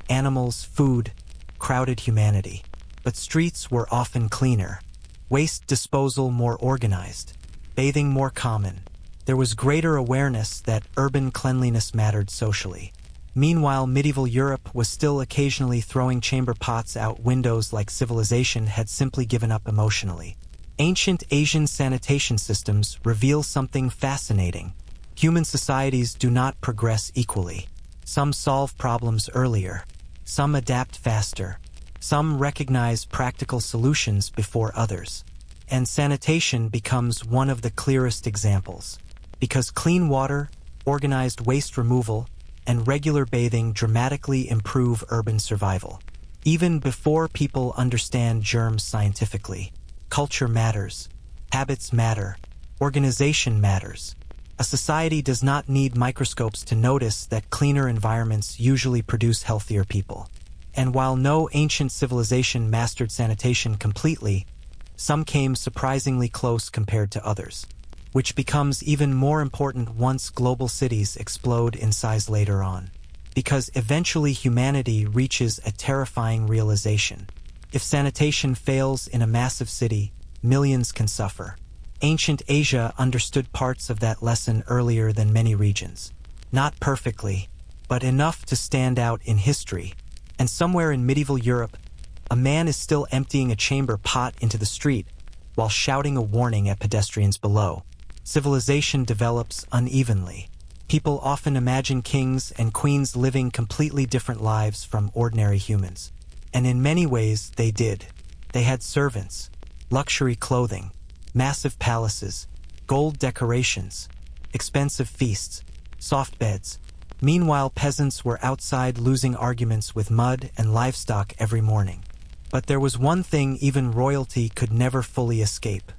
animals, food, crowded humanity. But streets were often cleaner, waste disposal more organized, bathing more common. There was greater awareness that urban cleanliness mattered socially. Meanwhile, medieval Europe was still occasionally throwing chamber pots out windows like civilization had simply given up emotionally. Ancient Asian sanitation systems reveal something fascinating. Human societies do not progress equally. Some solve problems earlier. Some adapt faster. Some recognize practical solutions before others. And sanitation becomes one of the clearest examples. Because clean water, organized waste removal, and regular bathing dramatically improve urban survival. Even before people understand germs scientifically, culture matters, habits matter, organization matters. A society does not need microscopes to notice that cleaner environments usually produce healthier people. And while no ancient civilization mastered sanitation completely, some came surprisingly close compared to others, which becomes even more important once global cities explode in size later on. Because eventually humanity reaches a terrifying realization. If sanitation fails in a massive city, millions can suffer. Ancient Asia understood parts of that lesson earlier than many regions. Not perfectly, but enough to stand out in history. And somewhere in medieval Europe, a man is still emptying a chamber pot into the street while shouting a warning at pedestrians below. Civilization develops unevenly. People often imagine kings and queens living completely different lives from ordinary humans. And in many ways, they did. They had servants, luxury clothing, massive palaces, gold decorations, expensive feasts, soft beds. Meanwhile, peasants were outside losing arguments with mud and livestock every morning. But there was one thing even royalty could never fully escape: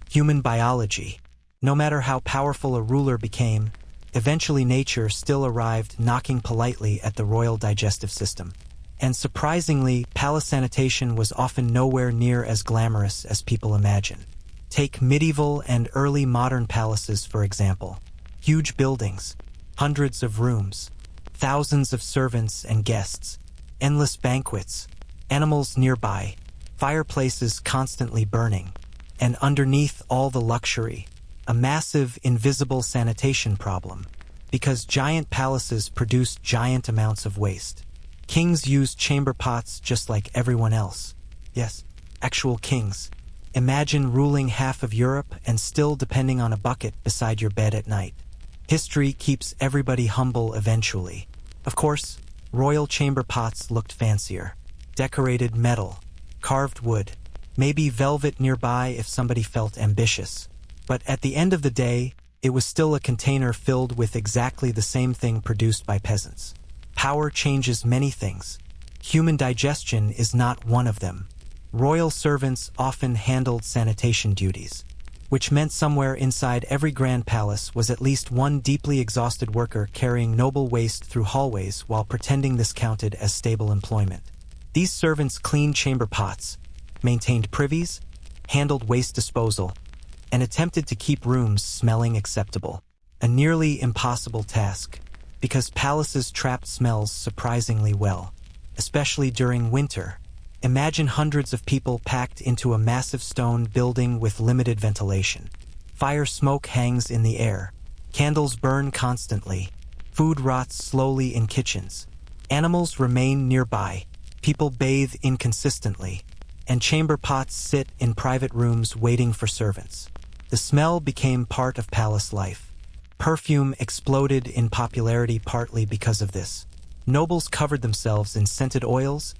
human biology. No matter how powerful a ruler became, eventually nature still arrived knocking politely at the royal digestive system. And surprisingly, palace sanitation was often nowhere near as glamorous as people imagine. Take medieval and early modern palaces, for example. Huge buildings, hundreds of rooms, thousands of servants and guests, endless banquets, animals nearby, fireplaces constantly burning, and underneath all the luxury, a massive invisible sanitation problem, because giant palaces produced giant amounts of waste. Kings used chamber pots just like everyone else. Yes, actual kings. Imagine ruling half of Europe and still depending on a bucket beside your bed at night. History keeps everybody humble eventually. Of course, royal chamber pots looked fancier. Decorated metal, carved wood, maybe velvet nearby if somebody felt ambitious. But at the end of the day, it was still a container filled with exactly the same thing produced by peasants. Power changes many things. Human digestion is not one of them. Royal servants often handled sanitation duties, which meant somewhere inside every grand palace was at least one deeply exhausted worker carrying noble waste through hallways while pretending this counted as stable employment. These servants cleaned chamber pots, maintained privies, handled waste disposal, and attempted to keep rooms smelling acceptable. A nearly impossible task, because palaces trapped smells surprisingly well, especially during winter. Imagine hundreds of people packed into a massive stone building with limited ventilation. Fire smoke hangs in the air. Candles burn constantly. Food rots slowly in kitchens. Animals remain nearby. People bathe inconsistently. And chamber pots sit in private rooms waiting for servants. The smell became part of palace life. Perfume exploded in popularity partly because of this. Nobles covered themselves in scented oils,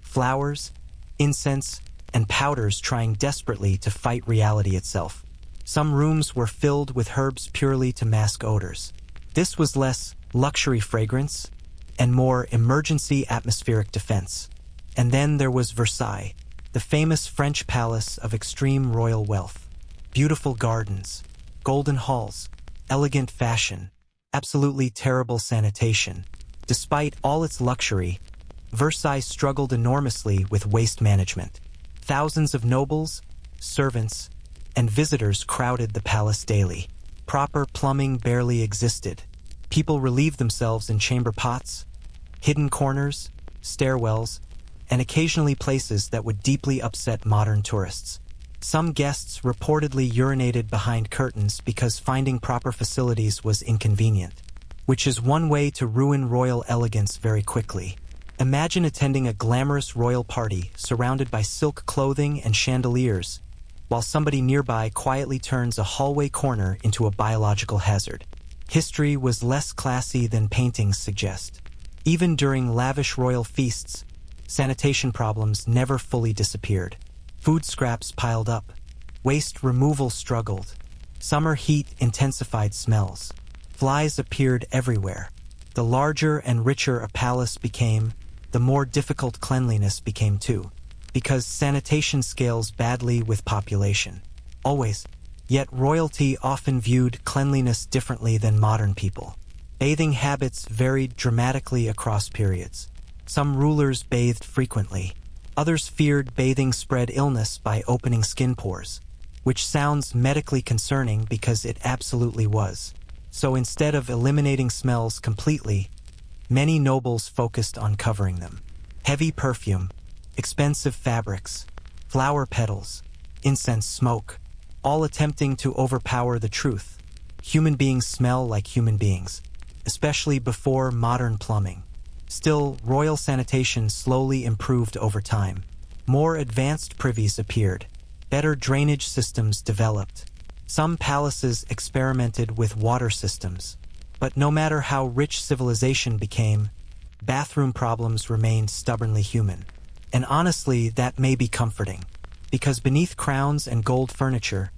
flowers, incense, and powders, trying desperately to fight reality itself. Some rooms were filled with herbs purely to mask odors. This was less luxury fragrance and more emergency atmospheric defense. And then there was Versailles, the famous French palace of extreme royal wealth. Beautiful gardens, golden halls, elegant fashion, absolutely terrible sanitation. Despite all its luxury, Versailles struggled enormously with waste management. Thousands of nobles, servants, and visitors crowded the palace daily. Proper plumbing barely existed. People relieved themselves in chamber pots, hidden corners, stairwells, and occasionally places that would deeply upset modern tourists. Some guests reportedly urinated behind curtains because finding proper facilities was inconvenient, which is one way to ruin royal elegance very quickly. Imagine attending a glamorous royal party surrounded by silk clothing and chandeliers, while somebody nearby quietly turns a hallway corner into a biological hazard. History was less classy than paintings suggest. Even during lavish royal feasts, sanitation problems never fully disappeared. Food scraps piled up. Waste removal struggled. Summer heat intensified smells. Flies appeared everywhere. The larger and richer a palace became, the more difficult cleanliness became too, because sanitation scales badly with population. Always. Yet royalty often viewed cleanliness differently than modern people. Bathing habits varied dramatically across periods. Some rulers bathed frequently. Others feared bathing spread illness by opening skin pores, which sounds medically concerning because it absolutely was. So instead of eliminating smells completely, many nobles focused on covering them. Heavy perfume, expensive fabrics, flower petals, incense smoke, all attempting to overpower the truth. Human beings smell like human beings, especially before modern plumbing. Still, royal sanitation slowly improved over time. More advanced privies appeared. Better drainage systems developed. Some palaces experimented with water systems. But no matter how rich civilization became, bathroom problems remained stubbornly human. And honestly, that may be comforting, because beneath crowns and gold furniture,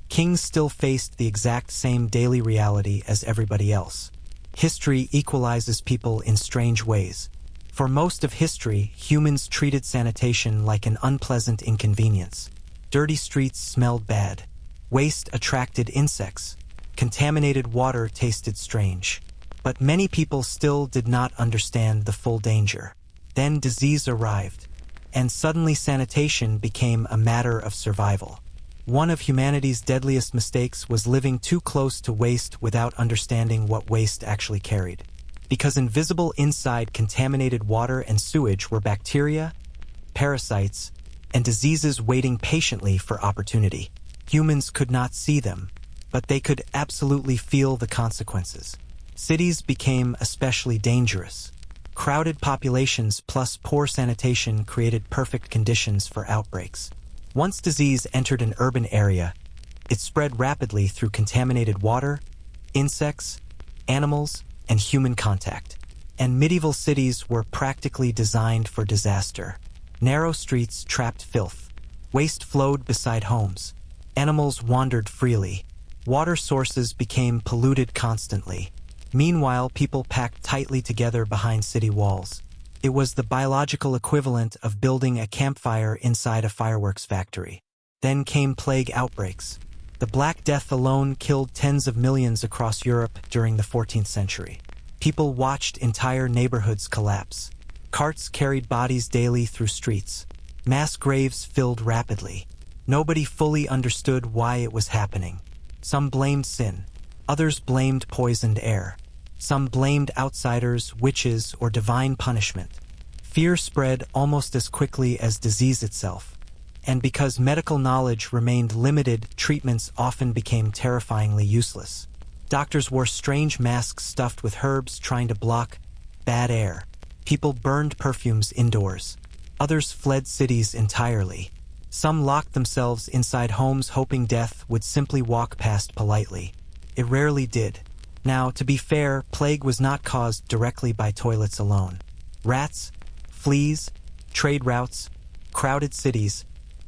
kings still faced the exact same daily reality as everybody else. History equalizes people in strange ways. For most of history, humans treated sanitation like an unpleasant inconvenience. Dirty streets smelled bad. Waste attracted insects. Contaminated water tasted strange. But many people still did not understand the full danger. Then disease arrived, and suddenly sanitation became a matter of survival. One of humanity's deadliest mistakes was living too close to waste without understanding what waste actually carried. Because invisible inside contaminated water and sewage were bacteria, parasites, and diseases waiting patiently for opportunity. Humans could not see them, but they could absolutely feel the consequences. Cities became especially dangerous. Crowded populations plus poor sanitation created perfect conditions for outbreaks. Once disease entered an urban area, it spread rapidly through contaminated water, insects, animals, and human contact. And medieval cities were practically designed for disaster. Narrow streets trapped filth. Waste flowed beside homes. Animals wandered freely. Water sources became polluted constantly. Meanwhile, people packed tightly together behind city walls. It was the biological equivalent of building a campfire inside a fireworks factory. Then came plague outbreaks. The Black Death alone killed tens of millions across Europe during the 14th century. People watched entire neighborhoods collapse. Carts carried bodies daily through streets. Mass graves filled rapidly. Nobody fully understood why it was happening. Some blamed sin. Others blamed poisoned air. Some blamed outsiders, witches, or divine punishment. Fear spread almost as quickly as disease itself. And because medical knowledge remained limited, treatments often became terrifyingly useless. Doctors wore strange masks stuffed with herbs trying to block bad air. People burned perfumes indoors. Others fled cities entirely. Some locked themselves inside homes hoping death would simply walk past politely. It rarely did. Now, to be fair, plague was not caused directly by toilets alone. Rats, fleas, trade routes, crowded cities,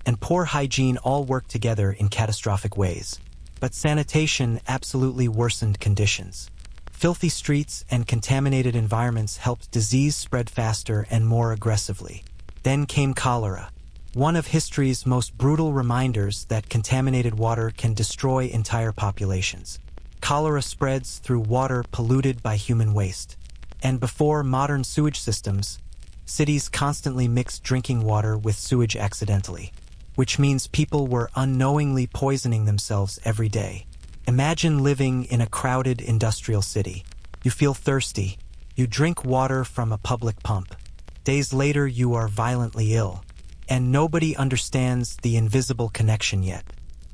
and poor hygiene all worked together in catastrophic ways. But sanitation absolutely worsened conditions. Filthy streets and contaminated environments helped disease spread faster and more aggressively. Then came cholera, one of history's most brutal reminders that contaminated water can destroy entire populations. Cholera spreads through water polluted by human waste. And before modern sewage systems, cities constantly mixed drinking water with sewage accidentally, which means people were unknowingly poisoning themselves every day. Imagine living in a crowded industrial city. You feel thirsty. You drink water from a public pump. Days later, you are violently ill. And nobody understands the invisible connection yet.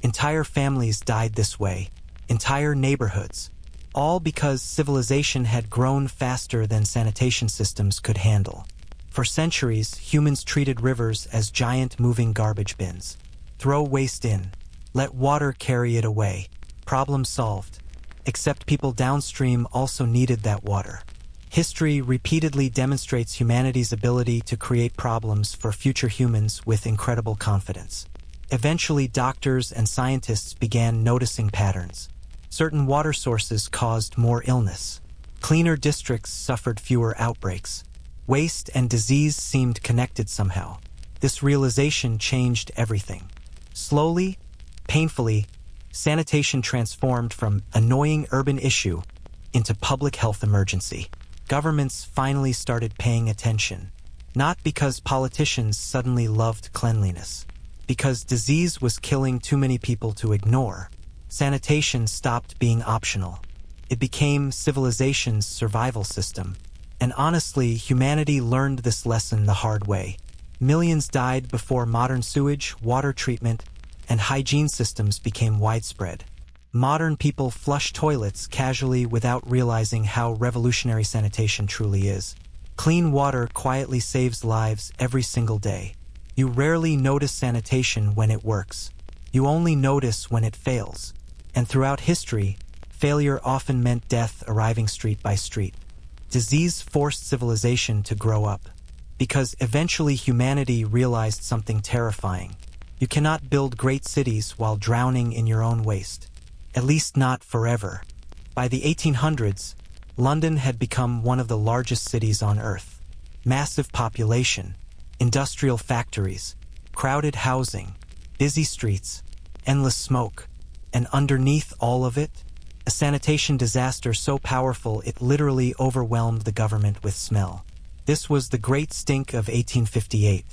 Entire families died this way. Entire neighborhoods. All because civilization had grown faster than sanitation systems could handle. For centuries, humans treated rivers as giant moving garbage bins. Throw waste in. Let water carry it away. Problem solved. Except people downstream also needed that water. History repeatedly demonstrates humanity's ability to create problems for future humans with incredible confidence. Eventually, doctors and scientists began noticing patterns. Certain water sources caused more illness. Cleaner districts suffered fewer outbreaks. Waste and disease seemed connected somehow. This realization changed everything. Slowly, painfully, sanitation transformed from annoying urban issue into public health emergency. Governments finally started paying attention, not because politicians suddenly loved cleanliness, because disease was killing too many people to ignore. Sanitation stopped being optional. It became civilization's survival system. And honestly, humanity learned this lesson the hard way. Millions died before modern sewage, water treatment, and hygiene systems became widespread. Modern people flush toilets casually without realizing how revolutionary sanitation truly is. Clean water quietly saves lives every single day. You rarely notice sanitation when it works. You only notice when it fails. And throughout history, failure often meant death arriving street by street. Disease forced civilization to grow up, because eventually humanity realized something terrifying. You cannot build great cities while drowning in your own waste. At least not forever. By the 1800s, London had become one of the largest cities on Earth. Massive population, industrial factories, crowded housing, busy streets, endless smoke. And underneath all of it, a sanitation disaster so powerful it literally overwhelmed the government with smell. This was the Great Stink of 1858,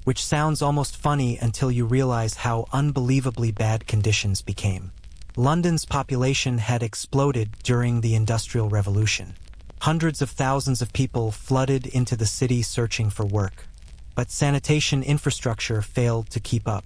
which sounds almost funny until you realize how unbelievably bad conditions became. London's population had exploded during the Industrial Revolution. Hundreds of thousands of people flooded into the city searching for work. But sanitation infrastructure failed to keep up.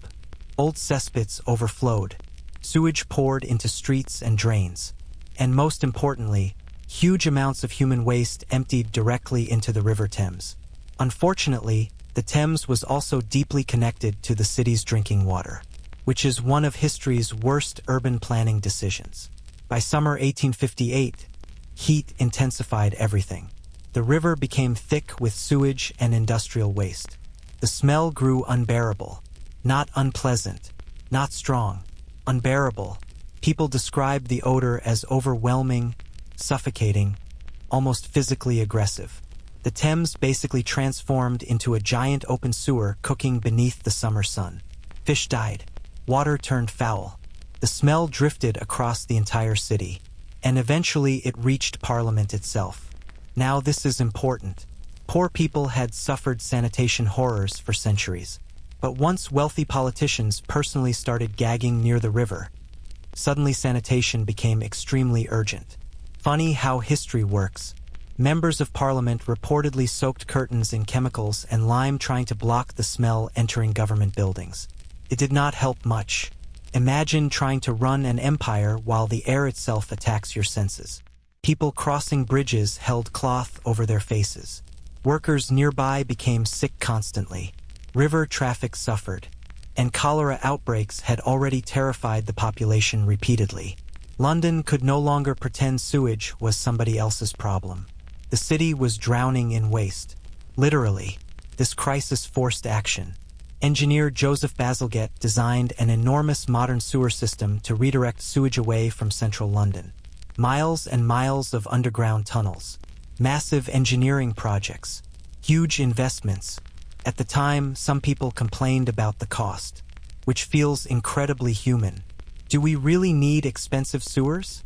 Old cesspits overflowed. Sewage poured into streets and drains. And most importantly, huge amounts of human waste emptied directly into the River Thames. Unfortunately, the Thames was also deeply connected to the city's drinking water, which is one of history's worst urban planning decisions. By summer 1858, heat intensified everything. The river became thick with sewage and industrial waste. The smell grew unbearable. Not unpleasant, not strong, unbearable. People described the odor as overwhelming, suffocating, almost physically aggressive. The Thames basically transformed into a giant open sewer cooking beneath the summer sun. Fish died. Water turned foul. The smell drifted across the entire city. And eventually it reached Parliament itself. Now this is important. Poor people had suffered sanitation horrors for centuries. But once wealthy politicians personally started gagging near the river, suddenly sanitation became extremely urgent. Funny how history works. Members of Parliament reportedly soaked curtains in chemicals and lime trying to block the smell entering government buildings. It did not help much. Imagine trying to run an empire while the air itself attacks your senses. People crossing bridges held cloth over their faces. Workers nearby became sick constantly. River traffic suffered, and cholera outbreaks had already terrified the population repeatedly. London could no longer pretend sewage was somebody else's problem. The city was drowning in waste. Literally, this crisis forced action. Engineer Joseph Bazalgette designed an enormous modern sewer system to redirect sewage away from central London. Miles and miles of underground tunnels. Massive engineering projects. Huge investments. At the time, some people complained about the cost, which feels incredibly human. Do we really need expensive sewers?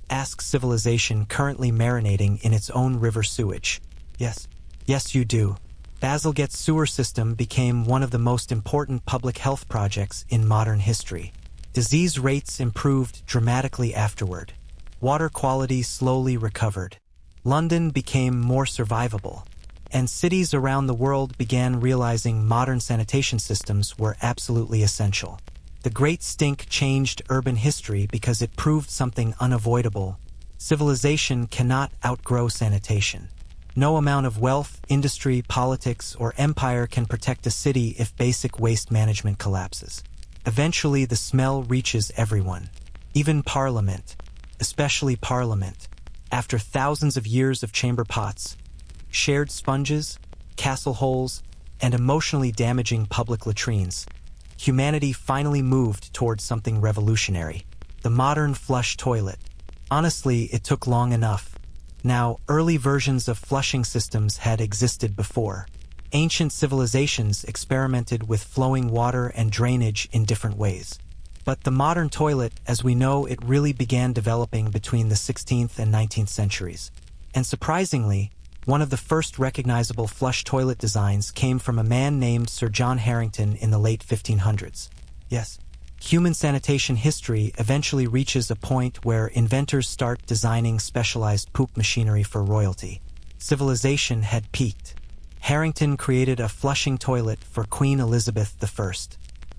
Ask civilization currently marinating in its own river sewage. Yes. Yes, you do. Bazalgette's sewer system became one of the most important public health projects in modern history. Disease rates improved dramatically afterward. Water quality slowly recovered. London became more survivable, and cities around the world began realizing modern sanitation systems were absolutely essential. The Great Stink changed urban history because it proved something unavoidable. Civilization cannot outgrow sanitation. No amount of wealth, industry, politics, or empire can protect a city if basic waste management collapses. Eventually, the smell reaches everyone, even Parliament, especially Parliament. After thousands of years of chamber pots, shared sponges, castle holes, and emotionally damaging public latrines, humanity finally moved towards something revolutionary: the modern flush toilet. Honestly, it took long enough. Now, early versions of flushing systems had existed before. Ancient civilizations experimented with flowing water and drainage in different ways. But the modern toilet, as we know it, really began developing between the 16th and 19th centuries. And surprisingly, one of the first recognizable flush toilet designs came from a man named Sir John Harington in the late 1500s. Yes, human sanitation history eventually reaches a point where inventors start designing specialized poop machinery for royalty. Civilization had peaked. Harington created a flushing toilet for Queen Elizabeth I.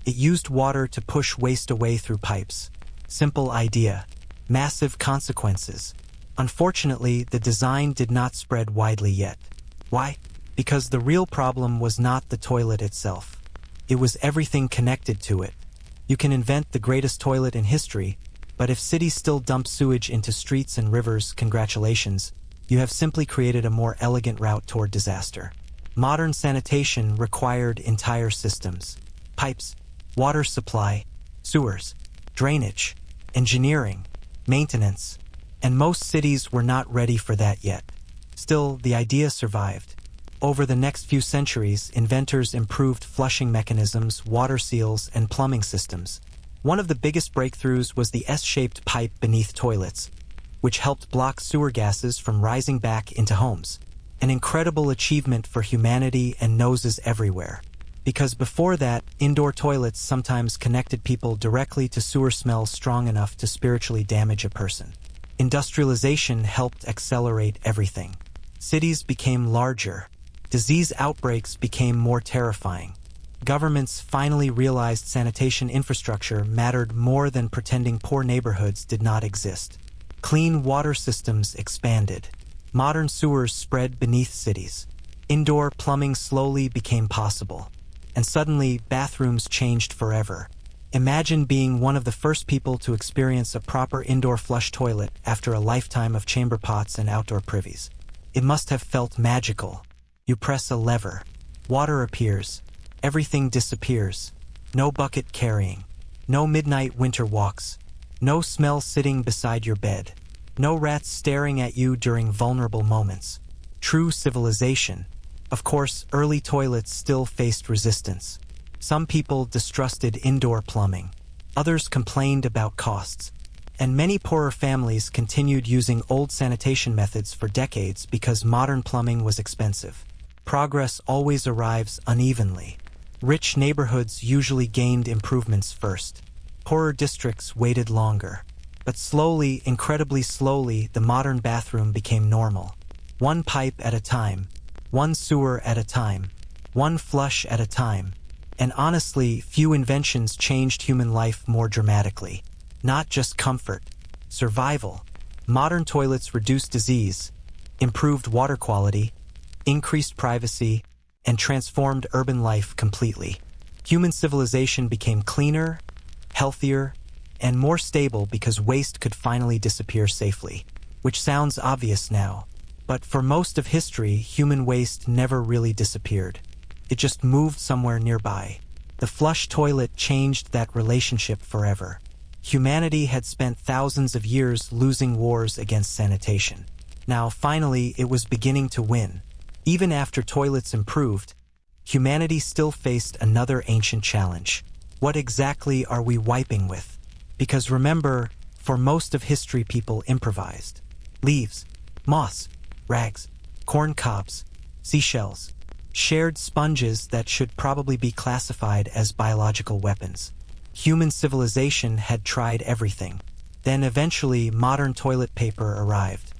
It used water to push waste away through pipes. Simple idea. Massive consequences. Unfortunately, the design did not spread widely yet. Why? Because the real problem was not the toilet itself. It was everything connected to it. You can invent the greatest toilet in history, but if cities still dump sewage into streets and rivers, congratulations, you have simply created a more elegant route toward disaster. Modern sanitation required entire systems: pipes, water supply, sewers, drainage, engineering, maintenance, and most cities were not ready for that yet. Still, the idea survived. Over the next few centuries, inventors improved flushing mechanisms, water seals, and plumbing systems. One of the biggest breakthroughs was the S-shaped pipe beneath toilets, which helped block sewer gases from rising back into homes. An incredible achievement for humanity and noses everywhere. Because before that, indoor toilets sometimes connected people directly to sewer smells strong enough to spiritually damage a person. Industrialization helped accelerate everything. Cities became larger. Disease outbreaks became more terrifying. Governments finally realized sanitation infrastructure mattered more than pretending poor neighborhoods did not exist. Clean water systems expanded. Modern sewers spread beneath cities. Indoor plumbing slowly became possible. And suddenly, bathrooms changed forever. Imagine being one of the first people to experience a proper indoor flush toilet after a lifetime of chamber pots and outdoor privies. It must have felt magical. You press a lever. Water appears. Everything disappears. No bucket carrying. No midnight winter walks. No smell sitting beside your bed. No rats staring at you during vulnerable moments. True civilization. Of course, early toilets still faced resistance. Some people distrusted indoor plumbing. Others complained about costs. And many poorer families continued using old sanitation methods for decades because modern plumbing was expensive. Progress always arrives unevenly. Rich neighborhoods usually gained improvements first. Poorer districts waited longer. But slowly, incredibly slowly, the modern bathroom became normal. One pipe at a time. One sewer at a time. One flush at a time. And honestly, few inventions changed human life more dramatically. Not just comfort, survival. Modern toilets reduced disease, improved water quality, increased privacy, and transformed urban life completely. Human civilization became cleaner, healthier, and more stable because waste could finally disappear safely. Which sounds obvious now, but for most of history, human waste never really disappeared. It just moved somewhere nearby. The flush toilet changed that relationship forever. Humanity had spent thousands of years losing wars against sanitation. Now, finally, it was beginning to win. Even after toilets improved, humanity still faced another ancient challenge. What exactly are we wiping with? Because remember, for most of history, people improvised. Leaves, moss, rags, corn cobs, seashells, shared sponges that should probably be classified as biological weapons. Human civilization had tried everything. Then eventually modern toilet paper arrived,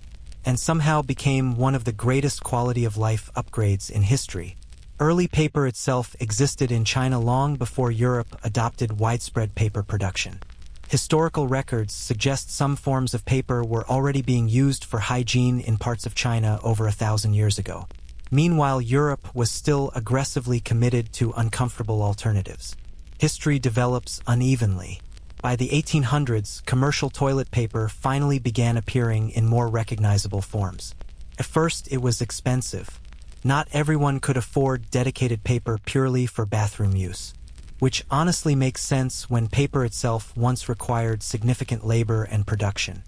and somehow became one of the greatest quality of life upgrades in history. Early paper itself existed in China long before Europe adopted widespread paper production. Historical records suggest some forms of paper were already being used for hygiene in parts of China over 1,000 years ago. Meanwhile, Europe was still aggressively committed to uncomfortable alternatives. History develops unevenly. By the 1800s, commercial toilet paper finally began appearing in more recognizable forms. At first, it was expensive. Not everyone could afford dedicated paper purely for bathroom use, which honestly makes sense when paper itself once required significant labor and production.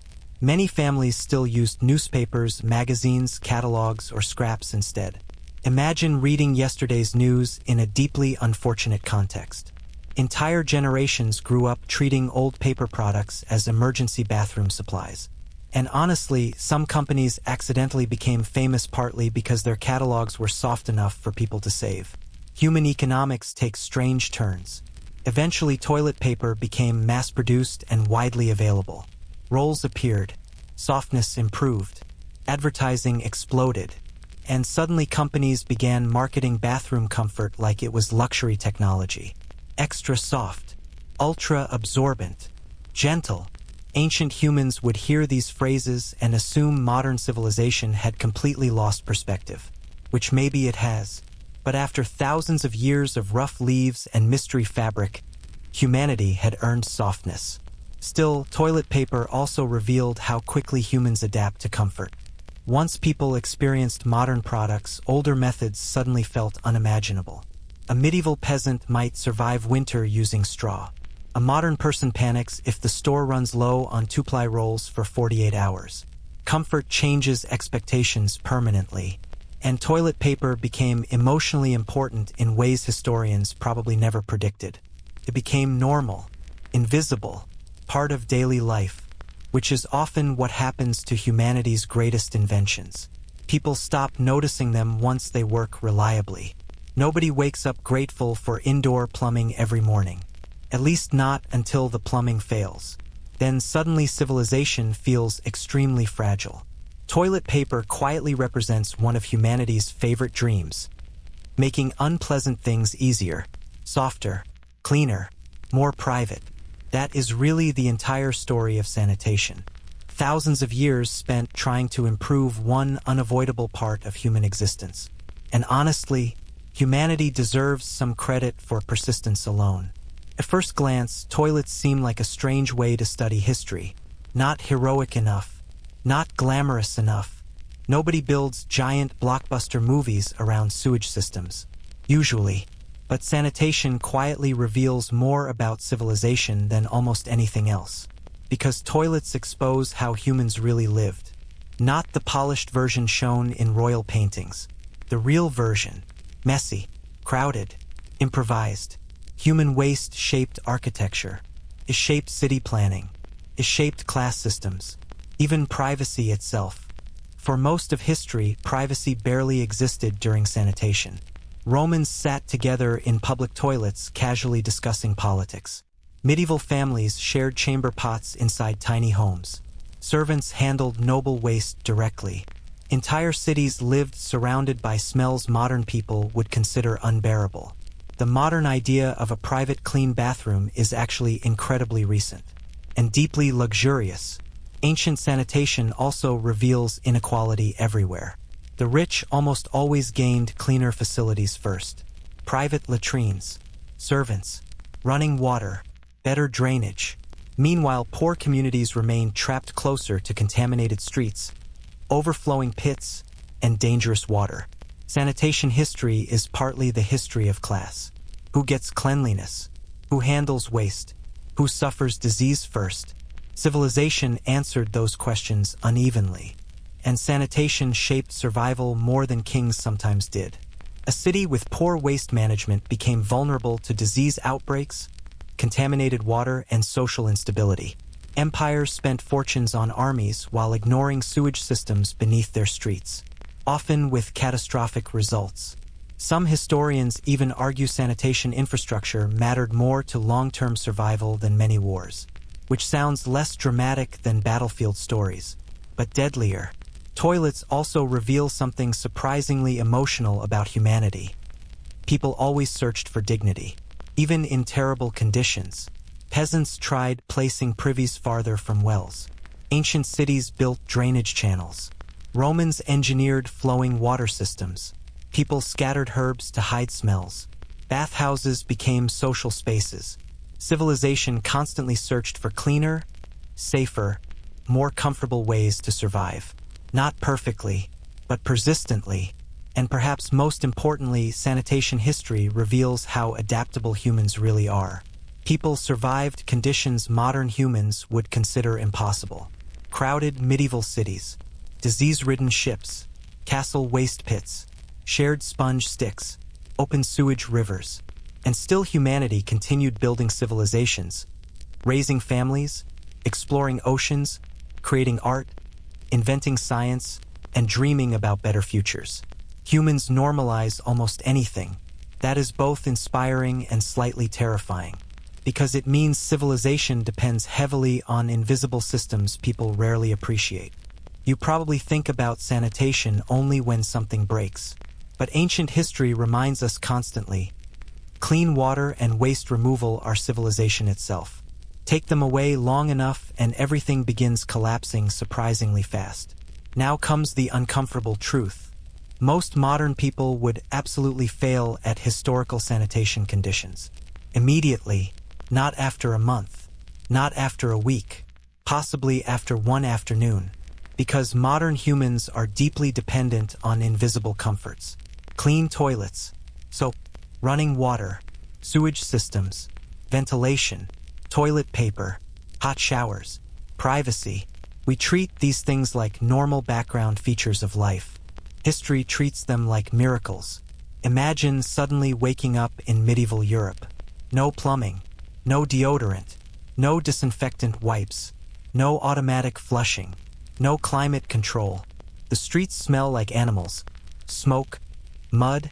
Many families still used newspapers, magazines, catalogs, or scraps instead. Imagine reading yesterday's news in a deeply unfortunate context. Entire generations grew up treating old paper products as emergency bathroom supplies. And honestly, some companies accidentally became famous partly because their catalogs were soft enough for people to save. Human economics takes strange turns. Eventually, toilet paper became mass-produced and widely available. Rolls appeared, softness improved, advertising exploded, and suddenly companies began marketing bathroom comfort like it was luxury technology. Extra soft, ultra-absorbent, gentle. Ancient humans would hear these phrases and assume modern civilization had completely lost perspective, which maybe it has. But after thousands of years of rough leaves and mystery fabric, humanity had earned softness. Still, toilet paper also revealed how quickly humans adapt to comfort. Once people experienced modern products, older methods suddenly felt unimaginable. A medieval peasant might survive winter using straw. A modern person panics if the store runs low on two-ply rolls for 48 hours. Comfort changes expectations permanently, and toilet paper became emotionally important in ways historians probably never predicted. It became normal, invisible, part of daily life, which is often what happens to humanity's greatest inventions. People stop noticing them once they work reliably. Nobody wakes up grateful for indoor plumbing every morning. At least not until the plumbing fails. Then suddenly civilization feels extremely fragile. Toilet paper quietly represents one of humanity's favorite dreams, making unpleasant things easier, softer, cleaner, more private. That is really the entire story of sanitation. Thousands of years spent trying to improve one unavoidable part of human existence. And honestly, humanity deserves some credit for persistence alone. At first glance, toilets seem like a strange way to study history. Not heroic enough. Not glamorous enough. Nobody builds giant blockbuster movies around sewage systems. Usually. But sanitation quietly reveals more about civilization than almost anything else. Because toilets expose how humans really lived. Not the polished version shown in royal paintings. The real version. Messy, crowded, improvised. Human waste shaped architecture. It shaped city planning. It shaped class systems. Even privacy itself. For most of history, privacy barely existed during sanitation. Romans sat together in public toilets, casually discussing politics. Medieval families shared chamber pots inside tiny homes. Servants handled noble waste directly. Entire cities lived surrounded by smells modern people would consider unbearable. The modern idea of a private clean bathroom is actually incredibly recent and deeply luxurious. Ancient sanitation also reveals inequality everywhere. The rich almost always gained cleaner facilities first. Private latrines, servants, running water, better drainage. Meanwhile, poor communities remained trapped closer to contaminated streets, overflowing pits, and dangerous water. Sanitation history is partly the history of class. Who gets cleanliness? Who handles waste? Who suffers disease first? Civilization answered those questions unevenly, and sanitation shaped survival more than kings sometimes did. A city with poor waste management became vulnerable to disease outbreaks, contaminated water, and social instability. Empires spent fortunes on armies while ignoring sewage systems beneath their streets, often with catastrophic results. Some historians even argue sanitation infrastructure mattered more to long-term survival than many wars, which sounds less dramatic than battlefield stories, but deadlier. Toilets also reveal something surprisingly emotional about humanity. People always searched for dignity, even in terrible conditions. Peasants tried placing privies farther from wells. Ancient cities built drainage channels. Romans engineered flowing water systems. People scattered herbs to hide smells. Bathhouses became social spaces. Civilization constantly searched for cleaner, safer, more comfortable ways to survive. Not perfectly, but persistently. And perhaps most importantly, sanitation history reveals how adaptable humans really are. People survived conditions modern humans would consider impossible. Crowded medieval cities, disease-ridden ships, castle waste pits, shared sponge sticks, open sewage rivers. And still humanity continued building civilizations, raising families, exploring oceans, creating art, inventing science, and dreaming about better futures. Humans normalize almost anything. That is both inspiring and slightly terrifying, because it means civilization depends heavily on invisible systems people rarely appreciate. You probably think about sanitation only when something breaks, but ancient history reminds us constantly. Clean water and waste removal are civilization itself. Take them away long enough and everything begins collapsing surprisingly fast. Now comes the uncomfortable truth. Most modern people would absolutely fail at historical sanitation conditions. Immediately, not after a month, not after a week, possibly after one afternoon, because modern humans are deeply dependent on invisible comforts. Clean toilets, soap, running water, sewage systems, ventilation, toilet paper, hot showers, privacy. We treat these things like normal background features of life. History treats them like miracles. Imagine suddenly waking up in medieval Europe. No plumbing, no deodorant, no disinfectant wipes, no automatic flushing, no climate control. The streets smell like animals. Smoke, mud,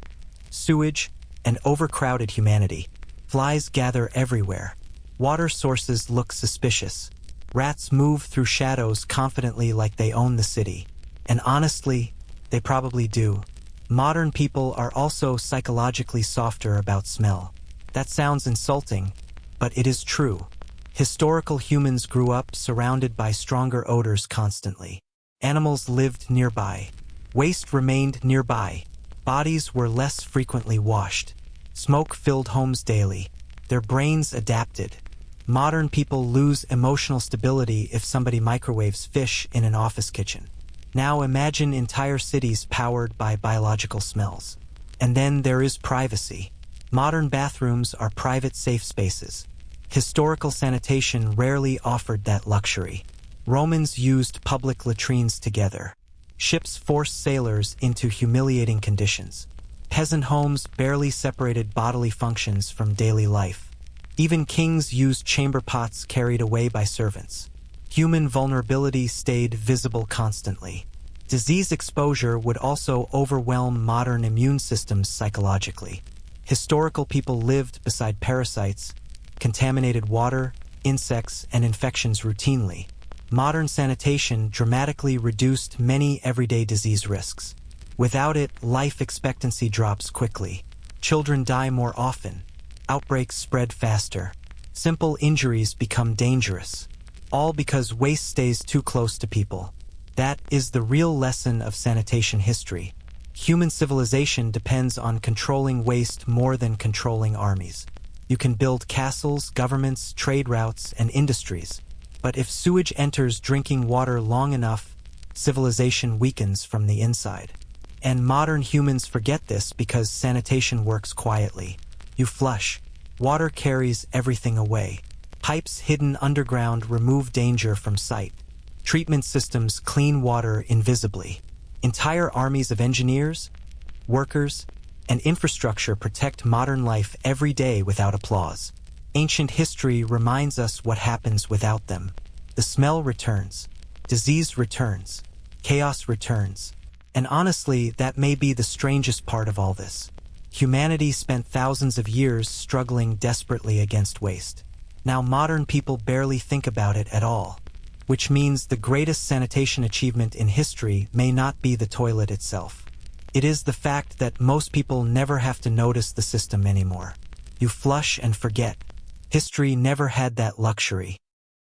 sewage, and overcrowded humanity. Flies gather everywhere. Water sources look suspicious. Rats move through shadows confidently like they own the city. And honestly, they probably do. Modern people are also psychologically softer about smell. That sounds insulting, but it is true. Historical humans grew up surrounded by stronger odors constantly. Animals lived nearby. Waste remained nearby. Bodies were less frequently washed. Smoke filled homes daily. Their brains adapted. Modern people lose emotional stability if somebody microwaves fish in an office kitchen. Now imagine entire cities powered by biological smells. And then there is privacy. Modern bathrooms are private safe spaces. Historical sanitation rarely offered that luxury. Romans used public latrines together. Ships forced sailors into humiliating conditions. Peasant homes barely separated bodily functions from daily life. Even kings used chamber pots carried away by servants. Human vulnerability stayed visible constantly. Disease exposure would also overwhelm modern immune systems psychologically. Historical people lived beside parasites, contaminated water, insects, and infections routinely. Modern sanitation dramatically reduced many everyday disease risks. Without it, life expectancy drops quickly. Children die more often. Outbreaks spread faster. Simple injuries become dangerous. All because waste stays too close to people. That is the real lesson of sanitation history. Human civilization depends on controlling waste more than controlling armies. You can build castles, governments, trade routes, and industries. But if sewage enters drinking water long enough, civilization weakens from the inside. And modern humans forget this because sanitation works quietly. You flush. Water carries everything away. Pipes hidden underground remove danger from sight. Treatment systems clean water invisibly. Entire armies of engineers, workers, and infrastructure protect modern life every day without applause. Ancient history reminds us what happens without them. The smell returns. Disease returns. Chaos returns. And honestly, that may be the strangest part of all this. Humanity spent thousands of years struggling desperately against waste. Now modern people barely think about it at all. Which means the greatest sanitation achievement in history may not be the toilet itself. It is the fact that most people never have to notice the system anymore. You flush and forget. History never had that luxury.